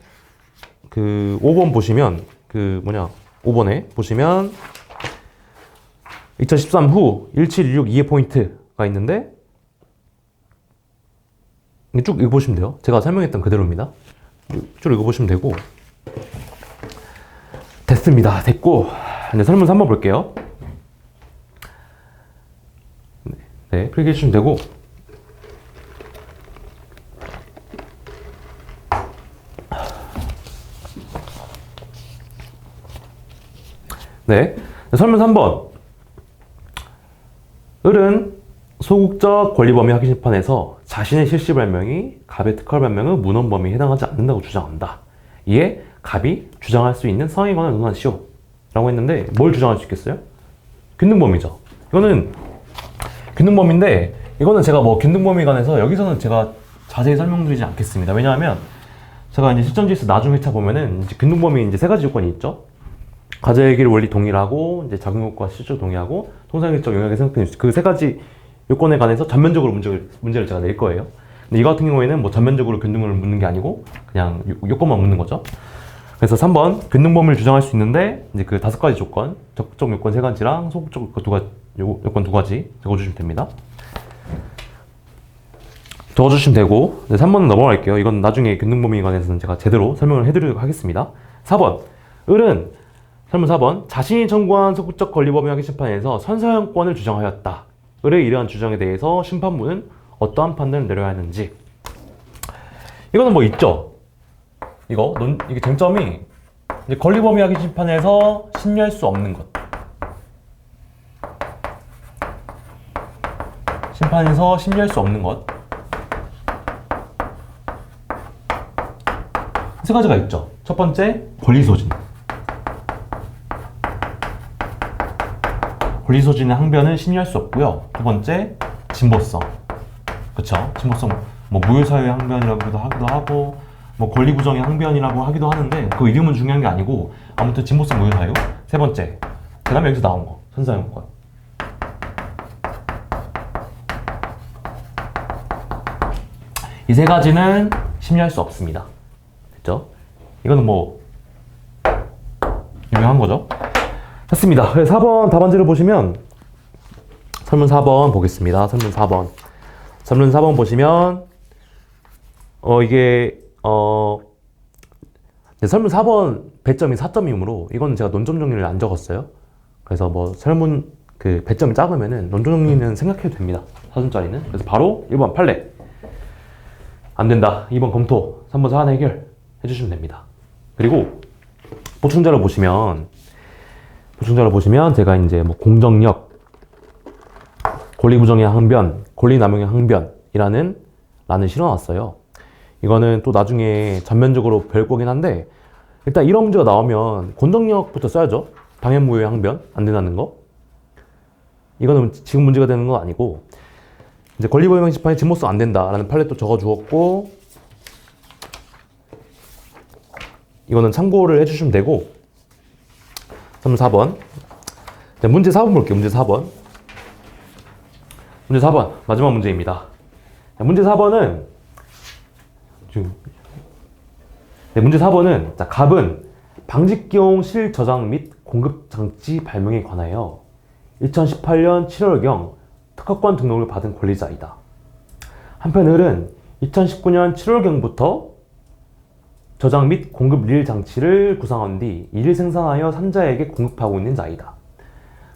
그 5번 보시면 5번에 보시면 2013 후 1716 이해 포인트가 있는데 쭉 읽어보시면 돼요. 제가 설명했던 그대로입니다. 쭉 읽어보시면 되고 됐습니다. 됐고 이제 설문 3번 볼게요. 네, 필기해 주시면 되고 네, 설문 3번 을은 소극적 권리범위 확인 심판에서 자신의 실시 발명이 갑의 특허 발명의 문헌 범위에 해당하지 않는다고 주장한다. 이에 갑이 주장할 수 있는 상황에 관한 논하시오 라고 했는데 뭘 주장할 수 있겠어요? 균등범위죠. 이거는 균등범위인데 이거는 제가 뭐 균등범위에 관해서 여기서는 제가 자세히 설명드리지 않겠습니다. 왜냐하면 제가 이제 실전지에서 나중 회차 보면은 이제 균등범위 이제 세 가지 조건이 있죠. 과제기를 원리 동일하고 이제 작용효과 실질 동일하고 통상적인 영역의 생각된 그 세 가지 요건에 관해서 전면적으로 문제를 제가 낼 거예요. 근데 이 같은 경우에는 뭐 전면적으로 균등을 묻는 게 아니고 그냥 요건만 묻는 거죠. 그래서 3번 균등범위를 주장할 수 있는데 이제 그 5가지 조건, 적극적 요건 3가지랑 소극적 요건 2가지 적어주시면 됩니다. 적어주시면 되고 3번은 넘어갈게요. 이건 나중에 균등범위에 관해서는 제가 제대로 설명을 해드리도록 하겠습니다. 4번 을은 설문 4번 자신이 청구한 소극적 권리범위 확인 심판에서 선서형권을 주장하였다. 을의 이러한 주장에 대해서 심판부는 어떠한 판단을 내려야 하는지. 이거는 뭐 있죠. 이게 쟁점이 이제 권리범위하기 심판에서 심리할 수 없는 것. 심판에서 심리할 수 없는 것. 세 가지가 있죠. 첫 번째, 권리소진. 권리소진의 항변은 심리할 수 없고요. 두 번째, 진보성. 그쵸? 진보성, 뭐 무효사유의 항변이라고도 하기도 하고, 뭐 권리부정의 항변이라고 하기도 하는데 그 이름은 중요한 게 아니고 아무튼 진보성 무효사유. 세 번째, 그 다음에 여기서 나온 거, 선사용권. 이 세 가지는 심리할 수 없습니다. 됐죠? 이거는 뭐 유명한 거죠. 됐습니다. 그래서 4번 답안지를 보시면 설문 4번 보겠습니다. 설문 4번. 설문 4번 보시면 이게 설문 4번 배점이 4점이므로 이거는 제가 논점 정리를 안 적었어요. 그래서 뭐 설문 그 배점이 작으면은 논점 정리는 생각해도 됩니다. 4점짜리는. 그래서 바로 1번 판례. 안 된다. 2번 검토. 3번 사안 해결 해주시면 됩니다. 그리고 보충자를 보시면 제가 이제 뭐 공정력, 권리부정의 항변, 권리남용의 항변이라는 란을 실어놨어요. 이거는 또 나중에 전면적으로 배울 거긴 한데 일단 이런 문제가 나오면 공정력부터 써야죠. 당연무효의 항변 안 된다는 거. 이거는 지금 문제가 되는 건 아니고 이제 권리범위 심판에 진모성 안 된다라는 판례 또 적어주었고 이거는 참고를 해주시면 되고 4번 문제 4번 볼게요. 문제 4번 마지막 문제입니다. 문제 4번은 문제 4번은 갑은 방직기용 실저장 및 공급장치 발명에 관하여 2018년 7월경 특허권 등록을 받은 권리자이다. 한편 을은 2019년 7월경부터 저장 및 공급 릴 장치를 구상한 뒤 이를 생산하여 산자에게 공급하고 있는 자이다.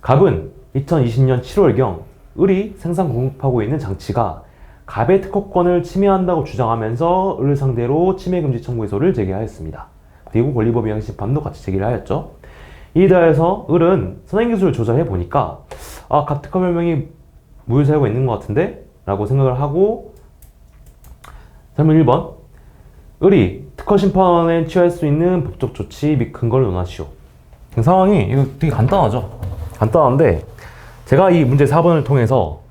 갑은 2020년 7월경 을이 생산 공급하고 있는 장치가 갑의 특허권을 침해한다고 주장하면서 을을 상대로 침해금지 청구소를 제기하였습니다. 그리고 권리법위 심판도 같이 제기를 하였죠. 이에 대해서 을은 선행기술을 조사해 보니까 갑 특허 별명이 무효사유가 있는 것 같은데? 라고 생각을 하고 설문 1번 을이 특허 심판에 취할 수 있는 법적 조치 및 근거를 논하시오. 상황이 이거 되게 간단하죠. 간단한데 제가 이 문제 4번을 통해서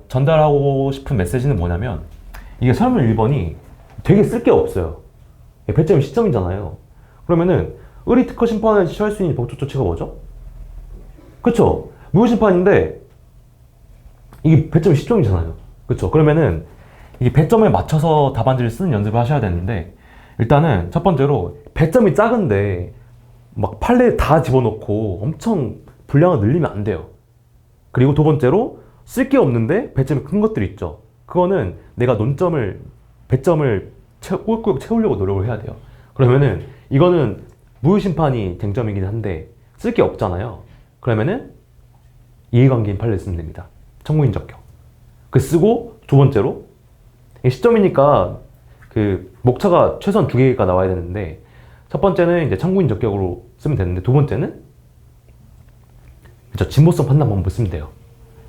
전달하고 싶은 메시지는 뭐냐면 이게 설문 1번이 되게 쓸 게 없어요. 배점이 시점이잖아요. 그러면은 을이 특허 심판에 취할 수 있는 법적 조치가 뭐죠? 그쵸? 무효심판인데 이게 배점이 시점이잖아요. 그쵸? 그러면은 이게 배점에 맞춰서 답안지를 쓰는 연습을 하셔야 되는데 일단은 첫 번째로 배점이 작은데 막 판례 다 집어넣고 엄청 분량을 늘리면 안 돼요. 그리고 두 번째로 쓸 게 없는데 배점이 큰 것들이 있죠. 그거는 내가 배점을 꾹꾹 채우려고 노력을 해야 돼요. 그러면은 이거는 무효심판이 쟁점이긴 한데 쓸 게 없잖아요. 그러면은 이해관계인 판례를 쓰면 됩니다. 청구인 적격. 그 쓰고 두 번째로 시점이니까 그 목차가 최소한 2개가 나와야 되는데 첫 번째는 이제 청구인 적격으로 쓰면 되는데 두 번째는 그쵸, 진보성 판단 방법을 쓰면 돼요.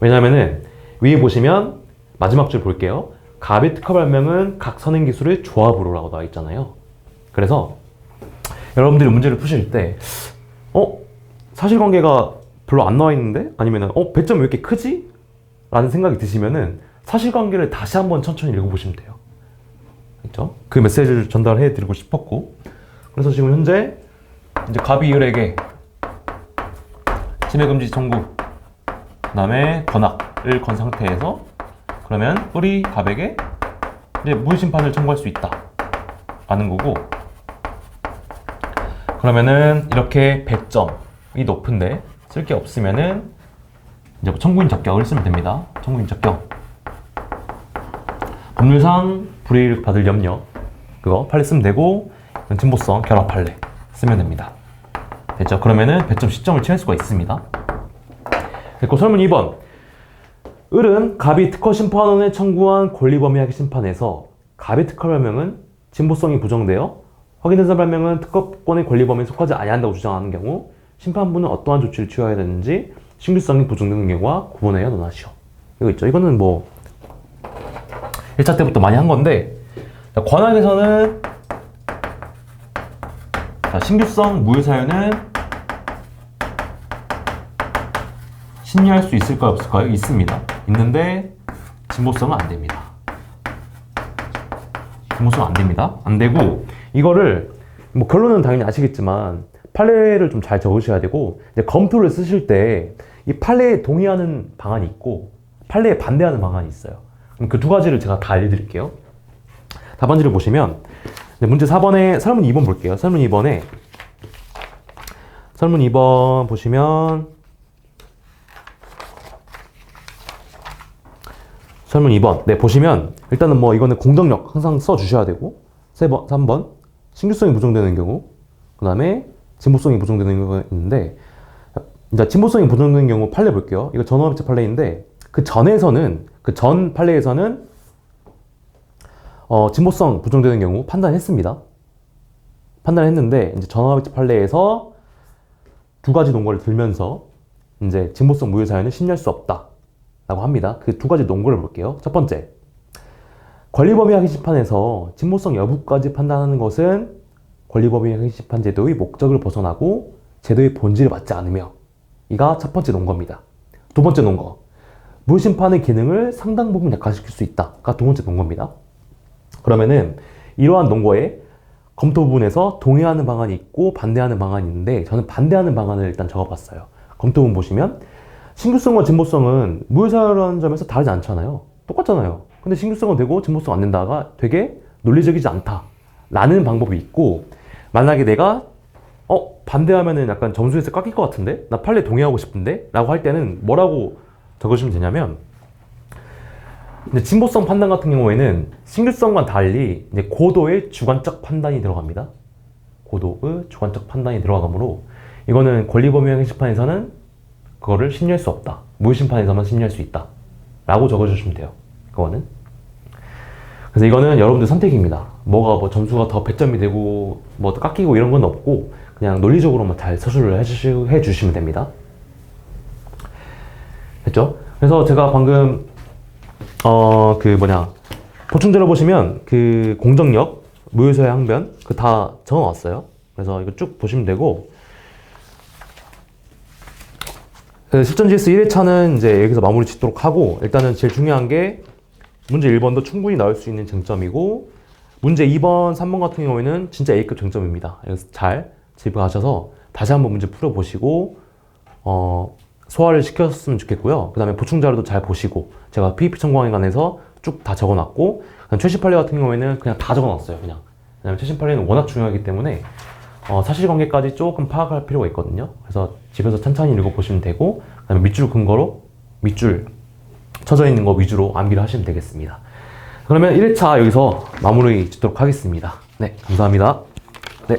왜냐면은 위에 보시면 마지막 줄 볼게요. 갑의 특허 발명은 각 선행기술의 조합으로 라고 나와 있잖아요. 그래서 여러분들이 문제를 푸실 때 사실관계가 별로 안 나와 있는데? 아니면은 배점이 왜 이렇게 크지? 라는 생각이 드시면은 사실관계를 다시 한번 천천히 읽어보시면 돼요. 그렇죠? 그 메시지를 전달해 드리고 싶었고 그래서 지금 현재 이제 갑이 을에게 침해금지 청구 그 다음에 권악을 건 상태에서 그러면 을이 갑에게 이제 무효심판을 청구할 수 있다 라는 거고 그러면은 이렇게 배점이 높은데 쓸 게 없으면은 이제 청구인 적격을 쓰면 됩니다. 청구인 적격. 법률상 불이익을 받을 염려 그거 판례 쓰면 되고 진보성 결합 판례 쓰면 됩니다. 됐죠? 그러면은 배점 시점을 취할 수가 있습니다. 그리고 설문 2번 을은 갑이 특허 심판원에 청구한 권리범위하기 심판에서 갑의 특허 발명은 진보성이 부정되어 확인된 발명은 특허권의 권리범위에 속하지 아니한다고 주장하는 경우 심판부는 어떠한 조치를 취해야 되는지 신규성이 부정되는 경우와 구분하여 논하시오. 이거 있죠. 이거는 뭐 1차 때부터 많이 한 건데, 권학에서는 신규성 무효사유는 신유할 수 있을까요? 없을까요? 있습니다. 있는데 진보성은 안 됩니다. 진보성은 안 됩니다. 안 되고, 이거를 뭐 결론은 당연히 아시겠지만 판례를 좀 잘 적으셔야 되고, 이제 검토를 쓰실 때 이 판례에 동의하는 방안이 있고 판례에 반대하는 방안이 있어요. 그럼 그 두 가지를 제가 다 알려드릴게요. 답안지를 보시면 문제 4번에 설문 2번 볼게요. 설문 2번 보시면 설문 2번 보시면 일단은 뭐 이거는 공덕력 항상 써 주셔야 되고, 3번 신규성이 부정되는 경우, 그 다음에 진보성이 부정되는 경우가 있는데, 이제 진보성이 부정되는 경우 판례 볼게요. 이거 전원합체 판례인데 그 전 판례에서는 진보성 부정되는 경우 판단했습니다. 판단했는데 이제 전원합체 판례에서 두 가지 논거를 들면서 이제 진보성 무효 사유는 신뢰할 수 없다 라고 합니다. 그 두 가지 논거를 볼게요. 첫 번째, 권리범위 확인 심판에서 진보성 여부까지 판단하는 것은 권리범위 확인 심판 제도의 목적을 벗어나고 제도의 본질에 맞지 않으며, 이가 첫 번째 논거입니다. 두 번째 논거, 무심판의 기능을 상당 부분 약화시킬 수 있다가 두 번째 논거입니다. 그러면은 이러한 논거에 검토 부분에서 동의하는 방안이 있고 반대하는 방안이 있는데, 저는 반대하는 방안을 일단 적어봤어요. 검토 부분 보시면 신규성과 진보성은 무효사유라는 점에서 다르지 않잖아요. 똑같잖아요. 근데 신규성은 되고 진보성 안 된다가 되게 논리적이지 않다 라는 방법이 있고, 만약에 내가 반대하면은 약간 점수에서 깎일 것 같은데? 나 판례 동의하고 싶은데? 라고 할 때는 뭐라고 적으시면 되냐면, 근데 진보성 판단 같은 경우에는 신규성과 달리 이제 고도의 주관적 판단이 들어갑니다. 고도의 주관적 판단이 들어가므로 이거는 권리범위 심판에서는 그거를 신뢰할 수 없다. 무효심판에서만 신뢰할 수 있다 라고 적어주시면 돼요. 그거는. 그래서 이거는 여러분들 선택입니다. 뭐가 뭐 점수가 더 배점이 되고 뭐 깎이고 이런 건 없고, 그냥 논리적으로만 잘 서술을 해주시면 됩니다. 됐죠? 그래서 제가 방금 보충자료 보시면 그 공정력, 무효사유 항변 그 다 적어놨어요. 그래서 이거 쭉 보시면 되고, 실전 GS 1회차는 이제 여기서 마무리 짓도록 하고, 일단은 제일 중요한 게 문제 1번도 충분히 나올 수 있는 쟁점이고, 문제 2번, 3번 같은 경우에는 진짜 A급 쟁점입니다. 그래서 잘 집에 가셔서 다시 한번 문제 풀어보시고 소화를 시켰으면 좋겠고요. 그 다음에 보충 자료도 잘 보시고, 제가 PEP 청구항에 관해서 쭉 다 적어놨고, 최신 판례 같은 경우에는 그냥 다 적어놨어요. 왜냐면 최신 판례는 워낙 중요하기 때문에 사실관계까지 조금 파악할 필요가 있거든요. 그래서 집에서 천천히 읽어보시면 되고, 그 다음에 밑줄 근거로 밑줄 쳐져 있는 거 위주로 암기를 하시면 되겠습니다. 그러면 1회차 여기서 마무리 짓도록 하겠습니다. 네, 감사합니다. 네.